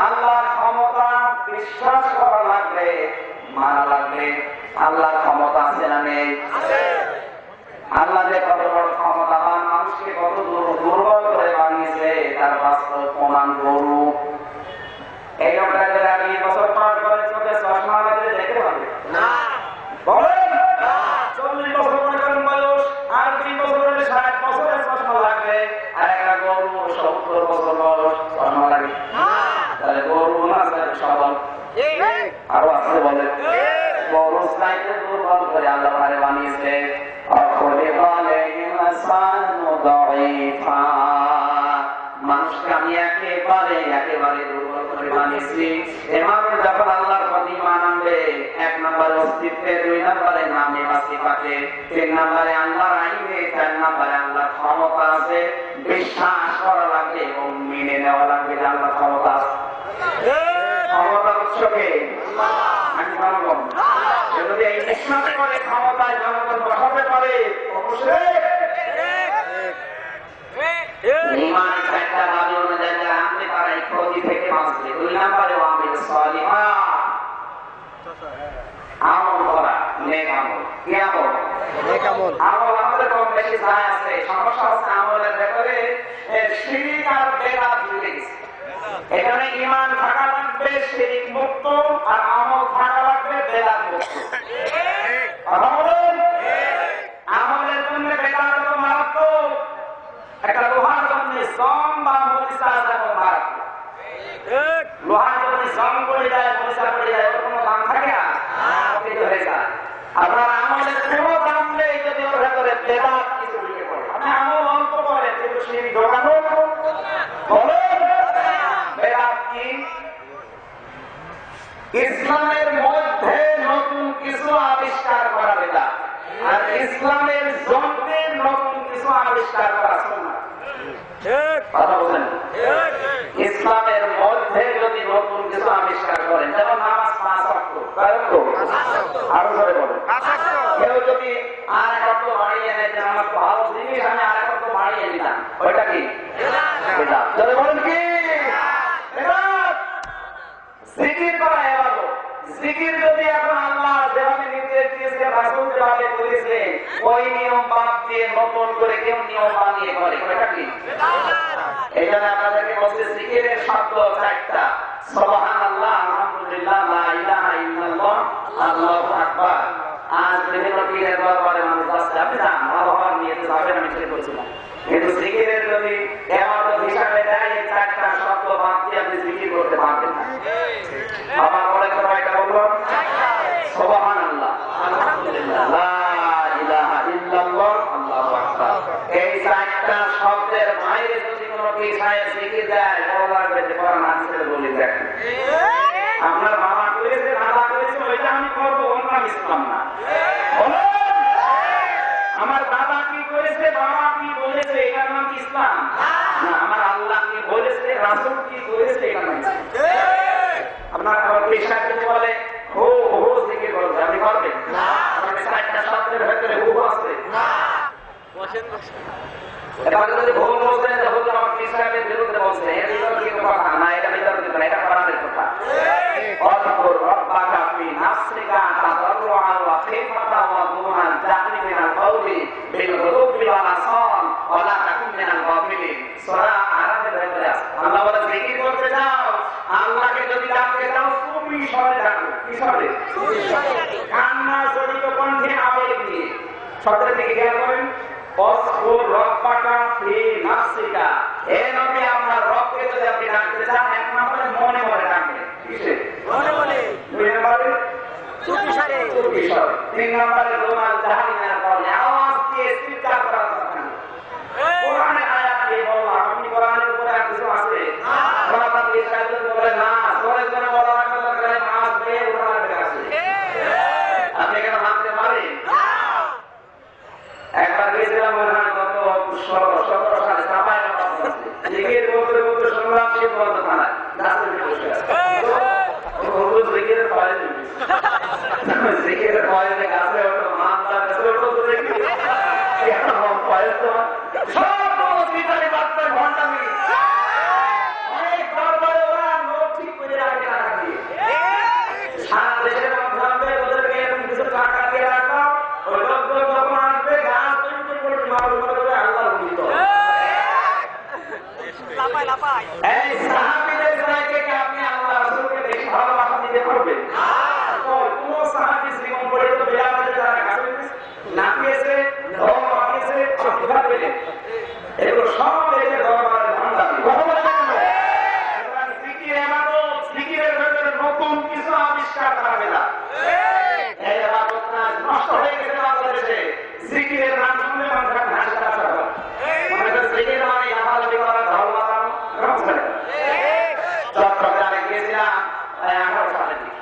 আল্লাহর ক্ষমতা বিশ্বাস করা লাগবে, মানা লাগবে। আল্লাহর ক্ষমতা আছে না নেই? আল্লাহ যে কত বড় ক্ষমতাবান, মানুষকে কত দুর্বল করে বানিয়েছে তার বাস্তব প্রমাণ গরু। এই লোকটা যারা 20 বছর পার করে চোখে চশমা লাগিয়ে দেখতে পারবে না? বলেন 40 বছর মনে করেন বয়স, আর 20 বছর হলে 60 বছরের চশমা লাগবে। আর একটা গরু 70 বছর বয়স, চশমা লাগে না। তাহলে গরু না সবল, আরো আসতে বলে গরু চাইতে দুর্বল করে আল্লাহ পারে বানিয়েছে। মানুষকে আমি একেবারে দুর্বল করে বানিয়েছি। এমানুষ যখন আল্লাহর প্রতি ঈমান আনবে, 1 নম্বরে অস্তিত্বে, 2 নম্বরে নামে বা সিফাতে, 3 নম্বরে আল্লাহর আইনে, 4 নম্বরে আল্লাহর ক্ষমতা আছে। বিশ্বাস করা লাগবে এবং মেনে নেওয়া লাগবে যে আল্লাহর ক্ষমতা আছে। ক্ষমতার উৎসকে আমি জনগণ, যদি এই বিশ্বাস করে ক্ষমতায় জনগণ বসাতে পারে, অবশ্যই ঈমান একটা দাবি অনুযায়ী যারা আনতে পারে ক্ষতি থেকে বাঁচবে। 2 নম্বরে আমিল সালিহাত, আমল করা, নেক আমল। কি আমল? নেক আমল। আমল আমাদের কম বেশি যায় আছে, সমস্যা হচ্ছে আমলের ভেতরে শিরক আর বেদাত ঢুকে গেছে। এখানে ঈমান থাকা লাগবে শিরক মুক্ত, আর আমল থাকা লাগবে বেদাত মুক্ত। কথা বলুন। আমলের জন্য বেদাত তো মারাত্মক। একটা লোহার জন্য জং বা মরিচা যেমন মারাত্মক। লোহার যদি জং পড়ে যায়, মরিচা পড়ে যায়, ওর কোনো দাম থাকে না, হয়ে যায়। আপনার আমলের কোনো দাম নেই যদি ওর ভেতরে বেদাত কিছু ঢুকে পড়ে। আপনি আমল অল্প করেন কিন্তু শিরক ঢোকানো বলেন। বেদাত কি? ইসলামের মধ্যে নতুন কিছু আবিষ্কার করা বেদাত, আর ইসলামের জন্যে নতুন কিছু আবিষ্কার করা সুন্নাত। কথা বলেন। ইসলামের মধ্যে যদি নতুন কিছু আবিষ্কার করেন, যেমন নামাজ 5 ওয়াক্ত, আরো ধরে বলেন। কেউ যদি আর 1 ওয়াক্ত বাড়িয়ে নেয়, আমার ভালো জিনিস আমি আর 1 ওয়াক্ত বাড়িয়ে দিলাম, ওইটা কি? বেদাত। ধরে বলেন কি? বেদাত। জিকির করা ইবাদত। জিকির যদি এখন আল্লাহ যেভাবে নির্দেশ দিয়েছে, রাসূল যেভাবে বলেছেন, ওই নিয়ম বাদ দিয়ে নতুন করে কেউ নিয়ম বানিয়ে করে, এটা কি? এই জন্য আপনাদেরকে বলতে জিকিরের শব্দ 4টা: সুবহানাল্লাহ, আলহামদুলিল্লাহ, লা ইলাহা ইল্লাল্লাহ, আল্লাহু আকবার। আজ বিভিন্ন পীরের দরবারে মানুষ যাচ্ছে, আপনি যান, ভালো হওয়ার নিয়ে যাবেন, আমি ঠিক বলছিলাম। কিন্তু জিকিরের যদি ইবাদত হিসাবে দেয়, এই 4টা শব্দ বাদ দিয়ে আপনি জিকির করতে পারবেন না। আমার বলে তো ভাইটা বললাম। রাসূল কি করেছে এটা মানছি। আপনার পেশা যদি বলে হো হো জিকির করবে, আপনি করবেন না? মানে 4টা শব্দের ভেতরে হো আছে না। এবার যদি ভুল বলছেন তাহলে আমার পেশাকে বিরুদ্ধে বলছে, এর ভিতরে কি কথা না, এটা ভিতরে দিতে না, এটা কোরআনের কথা। অযকুর রব্বাকা ফি নাফসিকা তাদাররুআন ওয়া খিফাতা ওয়া দুআন জাহরি মিনাল কওলি বিল গুদুবি ওয়াল আসাল ওয়া লা তাকুন মিনাল গাফিলিন। সূরা আরাফের ভেতরে আছে। আল্লাহ বলে জিকির করতে যাও, আল্লাহকে যদি ডাকতে যাও তুমি স্বরে ডাকো। কি স্বরে? কান্না জড়িত কণ্ঠে আবেগ নিয়ে। শব্দের দিকে খেয়াল করেন। অযকুর রব্বাকা ফি নাফসিকা, হে নবী আপনার রবকে যদি আপনি ডাকতে চান, এক নম্বরে মনে মনে ডাকবেন। কিসে? মনে মনে। দুই নম্বরে চুপি স্বরে। চুপি স্বরে। তিন নম্বরে দুআন জাহরি মিনাল কওলি, আওয়াজ দিয়ে চিৎকার করা দরকার নেই। কোরআনের আয়াত দিয়ে বললাম, আপনি কোরআনের উপরে আর কিছু আছে না? কোরআন দিয়ে সাহায্য করে না, জোরে জোরে বলা লাগবে, দরকারে মাছ দিয়ে উঠা লাগবে আছে। আপনি কেন মানতে পারেন? একবার গিয়েছিলাম মনে হয় গত 17 সালে চাপায় জিকির বলতে বলতে শুনলাম শিবগঞ্জ থানায় জিকিরের পরে জিকিরের পরে গাছে ওঠো মানটা গাছে ওঠো তো দেখি ঘন্টা মিনিট অনেক দরবারে ওরা নোট ঠিক করে রাখে টাকা দিয়ে সারা দেশের মধ্যে ওদেরকে এরকম কিছু টাকা দিয়ে রাখলাম। ওই লোক যখন আসবে গাছ তৈরি করে আল্লাহ বলিত এই সাহাবীদের থেকে আপনি আল্লাহ রাসূলকে বেশি ভালোবাসা দিতে পারবেন? কোন সাহাবী জীবন পড়ে তো বেলাতে যারা গাছে নাচিয়েছে, ধর্ম বানিয়েছে, শিক্ষা পেলে এগুলো সব এদের দরবারে ভান্ডারি। জিকির ইবাদত, জিকিরের ভেতরে নতুন কিছু আবিষ্কার করা না। এই ইবাদত না নষ্ট হয়ে গেছে বাংলাদেশে। জিকিরের নাম শুনলে মানুষ হাসতে আসা হয়। মনে করে জিকির মানে আলাদা করা, ঢোল বাজানো, চট্টগ্রামে গিয়েছিলাম 18 সালের দিকে,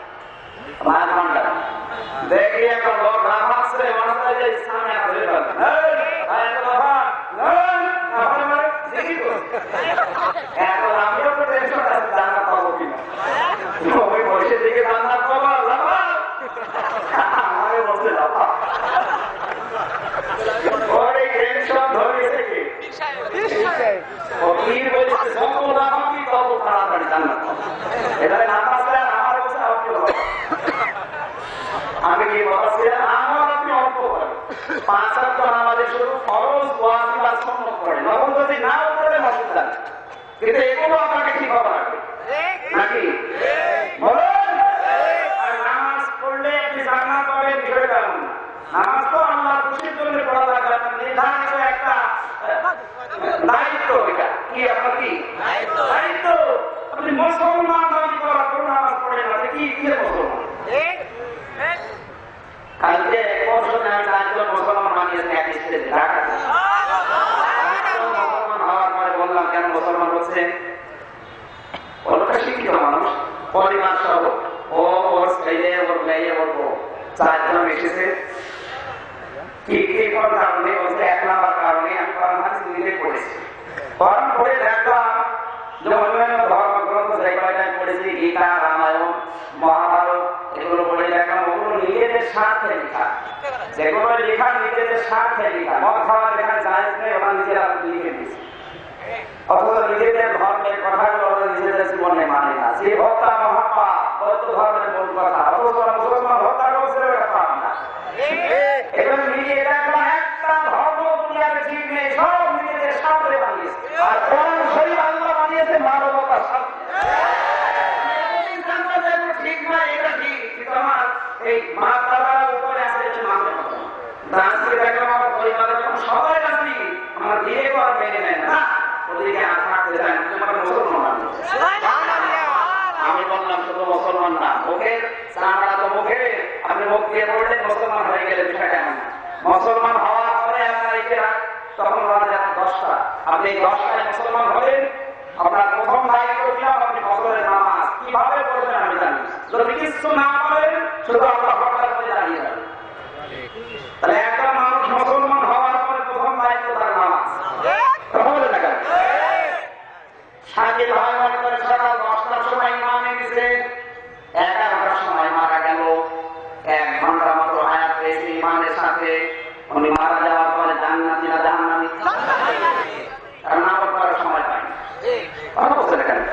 দেখি একটা লোক লাফাচ্ছে, মনে হয় যে ইসলামে ধরে ফেলবে। এখন আমিও তো টেনশন আছে জান্নাত পাবো কিনা। ওই বয়সের দিকে জান্নাত পাবো, আমাকে বলতে লাফা ওই টেনশন ধরিয়েছে কি ও পীর বলছে যত লাফাবি তত তাড়াতাড়ি জান্নাত পাবো। এখানে নামাজটা আমার বলছে আমি কি বলছিলাম আমার আপনি অল্প করেন 5 ওয়াক্ত নামাজে শুধু ফরজ ওয়াজিব আর সুন্নাত পড়ে, নবম যদি নাও পড়ে অসুবিধা নেই, কিন্তু এগুলো আপনাকে ঠিক হওয়া লাগবে নাকি বলেন? আর নামাজ পড়লে আপনি জান্নাত পাবেন বিষয়টা এমন না। নামাজ তো আল্লাহর খুশির জন্য পড়া লাগে, আপনার নির্ধারিত একটা দায়িত্ব। এটা কি আপনার কি দায়িত্ব? আপনি মুসলমান দাবি করার পর নামাজ পড়েন না, কি কি মুসলমান? কালকে মুসলমান বানিয়েছে এক স্টেজে ঢাকাতে। মুসলমান হওয়ার পরে বললাম কেন মুসলমান হচ্ছে? ওটা শিক্ষিত মানুষ, পরিবার সহ ও ওর ছেলে ওর মেয়ে ওর বউ 4 জন এসেছে। কি কি কারণে বলছে? 1 নাম্বার কারণে আমি কোরআন হাদিস নিজে পড়েছি। কোরআন পড়ে দেখলাম যে অন্যান্য ধর্মগ্রন্থ যে কয়টা পড়েছি, গীতা, রামায়ণ, মহাভারত, এগুলো পড়ে দেখলাম ওগুলো নিজেদের স্বার্থে লেখা। যেগুলো লেখা নিজেদের স্বার্থে লেখা, মত খাওয়া লেখা যায় নেই, ওরা নিজেরা লিখে দিচ্ছে। অথচ নিজেদের ধর্মের কথাগুলো ওরা নিজেদের জীবনে মানে না। যে হত্যা মহাপাপ, বৌদ্ধ ধর্মের মূল কথা, অথচ মুসলমান হত্যা করছে ওটা পাপ না। এবং নিজে দেখলাম একটা ধর্ম দুনিয়াতে ঠিক নেই, সব নিজেদের স্বার্থে বানিয়েছে। আর কোরআন শরীফ আল্লাহ বানিয়েছে মানবতার স্বার্থে। ঠিক না, এটা ঠিক, কিন্তু আমার এই মাতার উপরে আছে আজকে দেখলাম আমার পরিবারের যখন সবাই রাজি, আমার বিয়ে করা মেনে নেয় না, ওদিকে থাকতে চায় না, মুসলমান। আমি বললাম শুধু মুসলমান না, মুখের চামড়া তো মুখে, আপনি মুখ দিয়ে পড়লে মুসলমান হয়ে গেলে বিষয়টা এমন না। মুসলমান হওয়ার পরে আপনার এখানে তখন বলা যায় 10টা, আপনি 10টায় মুসলমান হলেন, আপনার প্রথম দায়িত্ব দিলাম আপনি ফজরের নামাজ কিভাবে পড়বেন আমি জানি। যদি কিছু না পারেন শুধু আল্লাহ হঠাৎ করে দাঁড়িয়ে যাবেন। তাহলে একটা মানুষ মুসলমান হওয়ার পরে প্রথম দায়িত্ব তার নামাজ। সাজিদ হয় উনি মারা যাওয়ার পরে জান্নাতি না জাহান্নামী? কারণ আমল করার সময় পাই কথা বলছেন এখানে।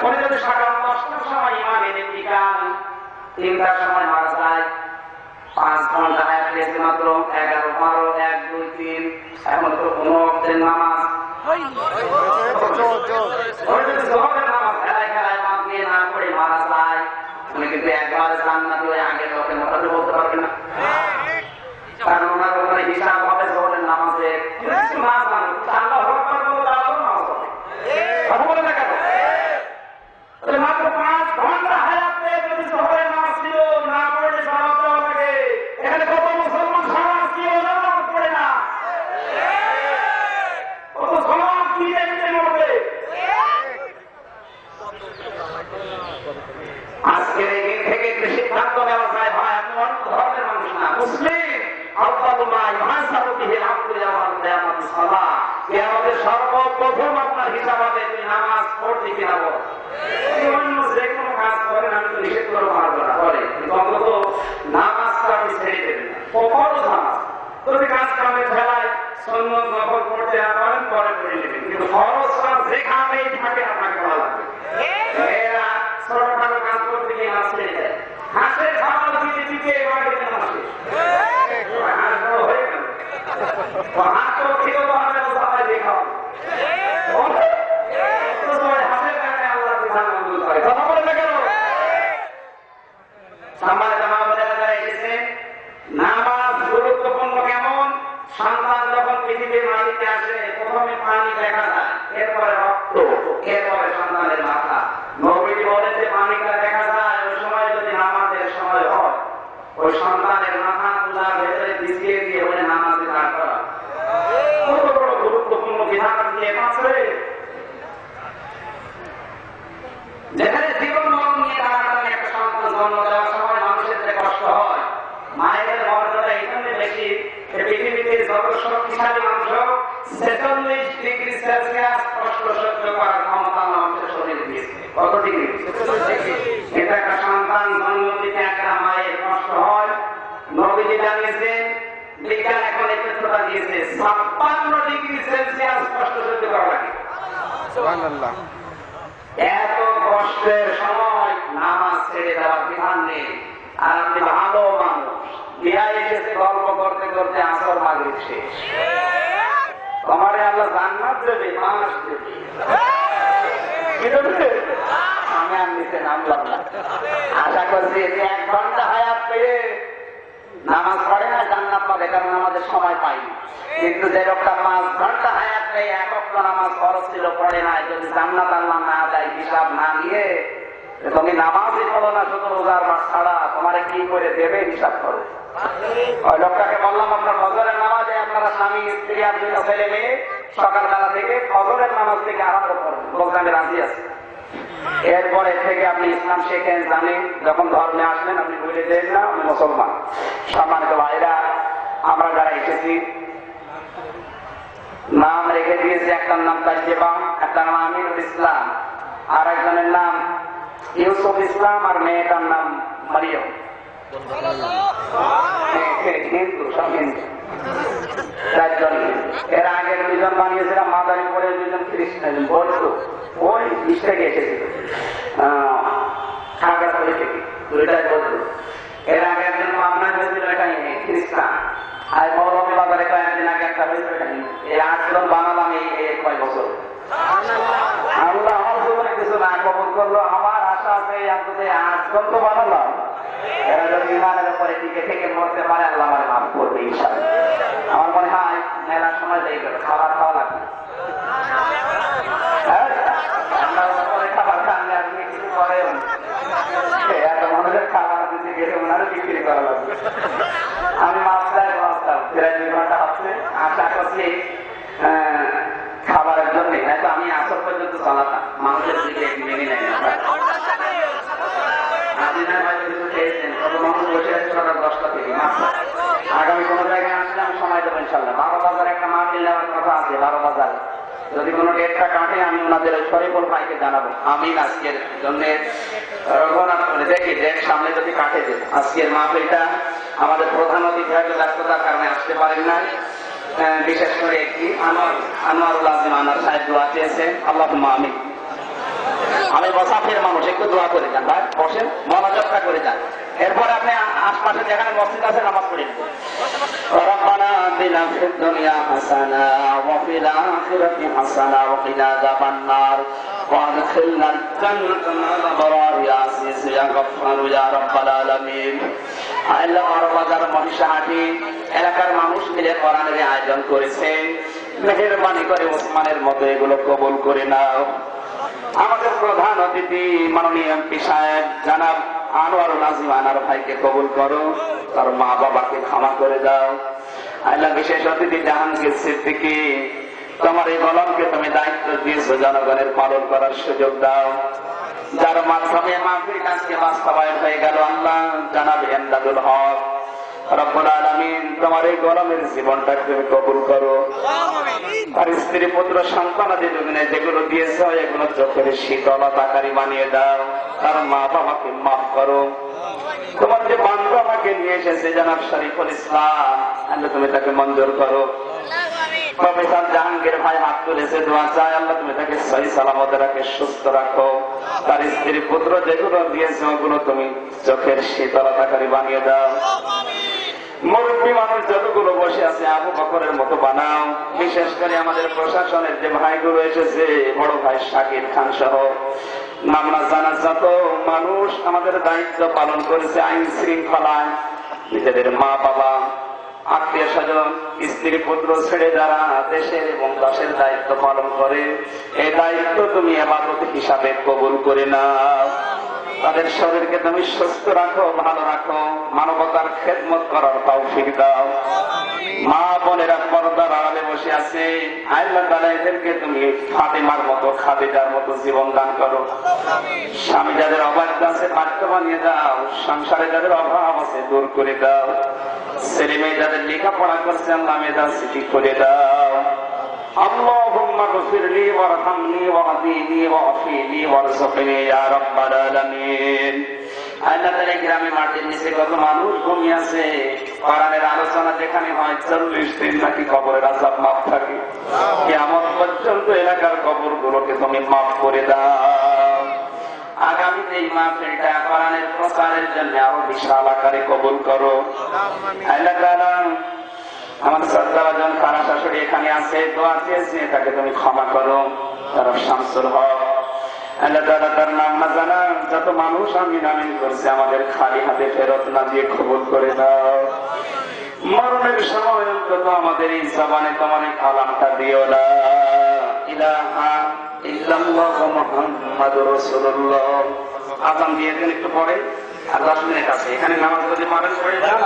উনি যদি সকাল 10টার সময় ইমাম এনে বিকাল 3টার সময় মারা যায়, 5 ঘন্টা হায়াত পেয়েছে মাত্র, 11, 12, 1, 2, 3, এখন তো কোনো অর্থের নামাজ নামাজ খেলায় খেলায় বাদ দিয়ে না করে মারা যায়, উনি কিন্তু একবারে জান্নাতি হয়ে আগের লোকের মতো বলতে পারবেন না। কারণ ওনার ওখানে হিসাব হবে জোহরের নামাজে না জানো আল্লাহু আকবার বলে তারপর নামাজ হবে। কথা বলে না কেন? মাত্র 5 ঘন্টা হায়াত পেয়ে যদি জোহরের নামাজ ছিল না পড়লে সালাত দেওয়া লাগে, এখানে কত মুসলমান সমাজ কি নামাজ পড়ে না, কত সমাজ নিজে নিজে মরবে। আজকের এই দিন থেকে একটি সিদ্ধান্ত নেওয়া যায়, ভাই আপনি অন্য ধর্মের মানুষ না, মুসলিম। সর্বপ্রথম আপনার হিসাব হবে তুমি নামাজ পড়তে কিনা বল। অন্য যে কোনো কাজ করেন আমি তো নিষেধ করে পারবো না করে, কিন্তু অন্তত নামাজটা আপনি ছেড়ে দেবেন না। কখনো নামাজ যদি কাজ কামে ফেলায় সুন্নত নফল পড়তে না পারেন পরে পড়ে নেবেন, কিন্তু ফরজ কাজ যেখানেই থাকে আপনাকে করা লাগবে। এরা ছোটখাটো কাজ করতে গিয়ে নামাজ ছেড়ে দেয়, হাঁসের খাবার দিতে দিতে বাড়িতে নামাজ হাঁস বড় হয়ে গেল, হাঁস তো খেয়েও তো হবে না, সবাই দেখা হবে হাঁসের কারণে আল্লাহ বিধান মঞ্জুর করে। কথা বলে না কেন? সম্মানিত মা বোনেরা যারা এসেছেন, নামাজ গুরুত্বপূর্ণ কেমন? সন্তান যখন পৃথিবীর মাটিতে আসে প্রথমে পানি দেখা যায়, এরপরে রক্ত, এরপরে সন্তানের মাথা। নবীজি বলেন যে পানিটা দেখা যায় ওই সময় যদি নামাজের সময় হয়, ওই সন্তানের মাথা তুলার ভেতরে ভিজিয়ে দিয়ে ওই নামাজে দাঁড় করা। কত বড় গুরুত্বপূর্ণ বিধান দিয়ে পাচ্ছে। যেখানে জীবন মরণ নিয়ে টানাটানি একটা সন্তান জন্ম দেওয়ার সময় মানুষের যে কষ্ট হয়, মায়ের মর্যাদা এখানে বেশি। পৃথিবীতে যত শক্তিশালী মানুষ হোক 46 ডিগ্রি সেলসিয়াস কষ্ট সহ্য করার ক্ষমতা মানুষের শরীরে দিয়েছে। কত ডিগ্রি? এটা একটা সন্তান জন্ম দিতে একটা মায়ের কষ্ট হয়। নবীজি জানিয়েছেন, বিজ্ঞান এখন এই তথ্যটা দিয়েছে, 56 ডিগ্রি সেলসিয়াস কষ্ট সহ্য করা লাগে। সুবহানাল্লাহ। এত কষ্টের সময় নামাজ ছেড়ে দেওয়ার বিধান নেই। আর আপনি ভালো মানুষ, বিয়ায় এসেছে গল্প করতে করতে আসর মাগরিব শেষ, তোমারে আল্লাহ জান্নাত দেবে, মাস দেবে। আমি আর নিচে নামলাম না। আশা করছি যে 1 ঘন্টা হায়াত পেয়ে নামাজ পড়ে না জান্নাত পাবে, কারণ আমাদের সময় পাইনি। কিন্তু যে লোকটা 5 ঘন্টা হায়াত পেয়ে 1 ওয়াক্ত নামাজ ফরজ ছিল পড়ে না, যদি জান্নাত আল্লাহ না দেয় হিসাব না নিয়ে, তুমি নামাজই পড়ো না শুধু রোজার মাস ছাড়া, তোমার কি করে দেবে হিসাব করে। ওই লোকটাকে বললাম আপনার ফজরের নামাজে আপনারা স্বামী স্ত্রী আর 2 ছেলে মেয়ে সকালবেলা থেকে ফজরের নামাজ থেকে আরম্ভ করেন, প্রোগ্রামে রাজি আছে। এরপরে থেকে আপনি ইসলাম শেখেন, জানেন, যখন ধর্মে আসলেন আপনি ভুলে দেন না আমি মুসলমান। সম্মানিত ভাইরা, আমরা যারা এসেছি নাম রেখে দিয়েছি, একটার নাম তাইয়েবা, একটার নাম আমিনুল ইসলাম, আর একজনের নাম ইউসুফ ইসলাম, আর মেয়েটার নাম মারিয়ম। হিন্দু, সব হিন্দু, 4 জন। এর আগে 2 জন বানিয়েছিলাম মাদারি পরে, 2 জন খ্রিস্টান বলতো, ওই ইস থেকে এসেছিল খাগড়াছড়ি থেকে, 2টাই বলতো। এর আগে একজন পাবনায় হয়েছিল, এটাই খ্রিস্টান। আর মৌলভী বাজারে কয়েকদিন আগে একটা হয়েছিল, এটা হিন্দু। এই 8 জন বানালাম এই কয় বছর। আল্লাহ আমার জীবনে কিছু না কবুল করলো, আমার আশা আছে অন্তত 8 জন তো বানালাম। এরা যদি ইমানের উপরে টিকে থেকে মরতে পারে আল্লাহ আমার মাফ করবে ইনশাআল্লাহ। আমার মনে হয় মেলার সময় যাই খাবার খাওয়া লাগবে, খাবার খানলে আপনি কিছু করেন, এত মানুষের খাবার দিতে গেলে ওনারও বিক্রি করা লাগবে। আমি মাছটায় মাছটা প্রায় 2 ঘন্টা আসছে, আশা করছি খাবারের জন্য, হয়তো আমি আসর পর্যন্ত চালাতাম, মানুষের দিকে মেনে নেয় না। আগামী কোন জায়গায় আসলে আমি সময় দেবো ইনশাল্লাহ। 12 বাজার একটা মাহফিল নেওয়ার কথা আছে, 12 বাজার যদি কোনো ডেটটা কাটে আমি ওনাদের শরীফুল ভাইকে জানাবো। আমি আজকের জন্য রঘুনাথ দেখি ডেট সামনে যদি কাটে দেব। আজকের মাহফিলটা আমাদের প্রধান অতিথি হয়তো ব্যস্ততার কারণে আসতে পারেন নাই। বিশেষ করে একটি আনোয়ারুল আজিম আনোয়ার সাহেব দোয়া চেয়েছেন, আল্লাহুম্মা আমিন। আমি বসাফের মানুষ, একটু দোয়া করে যান ভাই, বসেন, মনোযোগটা করে যান। এরপরে আপনি আশপাশে যেখানে মসজিদ আছে নামাজ পড়ে নেবেন। রব্বানা আতিনা ফিদ দুনিয়া হাসানা ওয়া ফিল আখিরাতি হাসানা ওয়া কিনা আযাবান নার ওয়া আদখিলনাল জান্নাতা মা'আল আবরার ইয়া আজিজ ইয়া গফফার ইয়া রাব্বাল আলামিন। আল্লাহ বাজার মহিষাহাটি এলাকার মানুষ মিলে কোরআনের আয়োজন করেছেন, মেহেরবানি করে ওসমানের মতো এগুলো কবুল করে নাও। আমাদের প্রধান অতিথি মাননীয় এমপি সাহেব জনাব আনোয়ারুল আজিম আনোয়ার ভাইকে কবুল করো, তার মা বাবাকে ক্ষমা করে দাও। আল্লাহ বিশেষ অতিথি জাহাঙ্গীর সিদ্দিকী, তোমার এই কলমকে তুমি দায়িত্ব দিয়েছো, জনগণের পালন করার সুযোগ দাও। যার মাধ্যমে মাহফিল আজকে বাস্তবায়ন হয়ে গেল, আল্লাহ জনাব এমদাদুল হক রব্বুল আলামিন, তোমার এই গরমের জীবনটাকে তুমি কবুল করো। আর স্ত্রী পুত্র সন্তানাদি দুজনে যেগুলো দিয়েছ এগুলো চোখের শীতলতাকারী বানিয়ে দাও। তার মা বাবাকে মাফ করো। তোমার যে বান্ধব আমাকে নিয়ে এসেছে জনাব শরীফুল ইসলাম, আল্লাহ তুমি তাকে মঞ্জুর করো। প্রফেসর জাহাঙ্গীর ভাই হাত তুলেছে, দোয়া চায়, আল্লাহ তুমি তাকে সহি সালামতে রাখে, সুস্থ রাখো। তার স্ত্রী পুত্র যেগুলো দিয়েছে ওগুলো তুমি চোখের শীতলতাকারী বানিয়ে দাও। মুরব্বী মানুষ যতগুলো বসে আছে আবু বকরের মতো বানাও। বিশেষ করে আমাদের প্রশাসনের যে ভাইগুলো এসেছে, বড় ভাই শাকির খান সহ নামনা জানা যত মানুষ আমাদের দায়িত্ব পালন করেছে আইন শৃঙ্খলায়, নিজেদের মা বাবা আত্মীয় স্বজন স্ত্রী পুত্র ছেড়ে যারা দেশের এবং দেশের দায়িত্ব পালন করে, এই দায়িত্ব তুমি ইবাদত হিসাবে কবুল করে নাও। তাদের শরীরকে তুমি সুস্থ রাখো, ভালো রাখো, মানবতার খেদমত করার তৌফিক দাও। মা বোনেরা পর্দার আড়ালে বসে আছে, আল্লাহ তাআলা এদেরকে তুমি ফাতেমার মতো খাদিজার মতো জীবন দান করো। স্বামী যাদের অবাধ্য আছে বাধ্য বানিয়ে দাও, সংসারে যাদের অভাব আছে দূর করে দাও। ছেলে মেয়ে যাদের লেখাপড়া করছে আল্লাহ মেধা সিদ্ধি করে দাও। আল্লাহুম্মা গফিরলি ওয়ারহামনি ওয়াহদিনি ওয়াফিনি ওয়ারযুকনি ইয়া রাব্বাল আলামিন। আল্লাহ তাআলা গ্রামে মাটির নিচে কত মানুষ ঘুমিয়ে আছে, কোরআনের আলোচনা যেখানে হয় 40 দিন নাকি কবরের আযাব মাফ থাকে। কিয়ামত পর্যন্ত এলাকার কবরগুলোকে তুমি মাফ করে দাও। আগামীতে এই মাহফিলটা কোরআনের প্রচারের জন্য আরো বিশাল আকারে কবুল করো। আল্লাহ তাআলা আমার শ্রদ্ধাভাজন খালা শাশুড়ি এখানে আছে, দোয়া চেয়েছে, তাকে তুমি ক্ষমা করো। তারা শামসুল হক, আল্লাহ তাআলা তার নাম না জানা যত মানুষ আমিন আমিন করছে আমাদের খালি হাতে ফেরত না দিয়ে কবুল করে দাও। মরণের সময় অন্তত আমাদের এই জবানে তোমার এই কালামটা দিও, লা ইলাহা ইল্লাল্লাহু মুহাম্মাদুর রাসূলুল্লাহ। আযান দিয়ে দিন একটু পরে, আর 10 মিনিট আছে। এখানে নামাজ যদি মারেন পড়ে যান,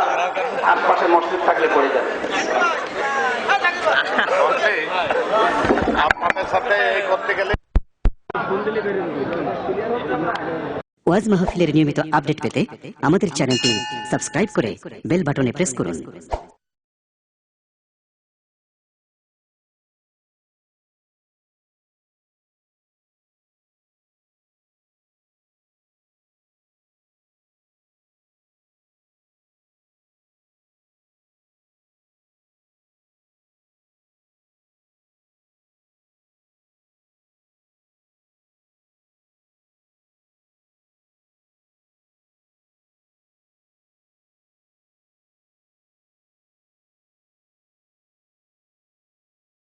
আশপাশে মসজিদ থাকলে পড়ে যাবে। আপনাদের সাথে করতে গেলে ওয়াজ মাহফিলের নিয়মিত আপডেট পেতে আমাদের চ্যানেলটি সাবস্ক্রাইব করে বেল বাটনে প্রেস করুন।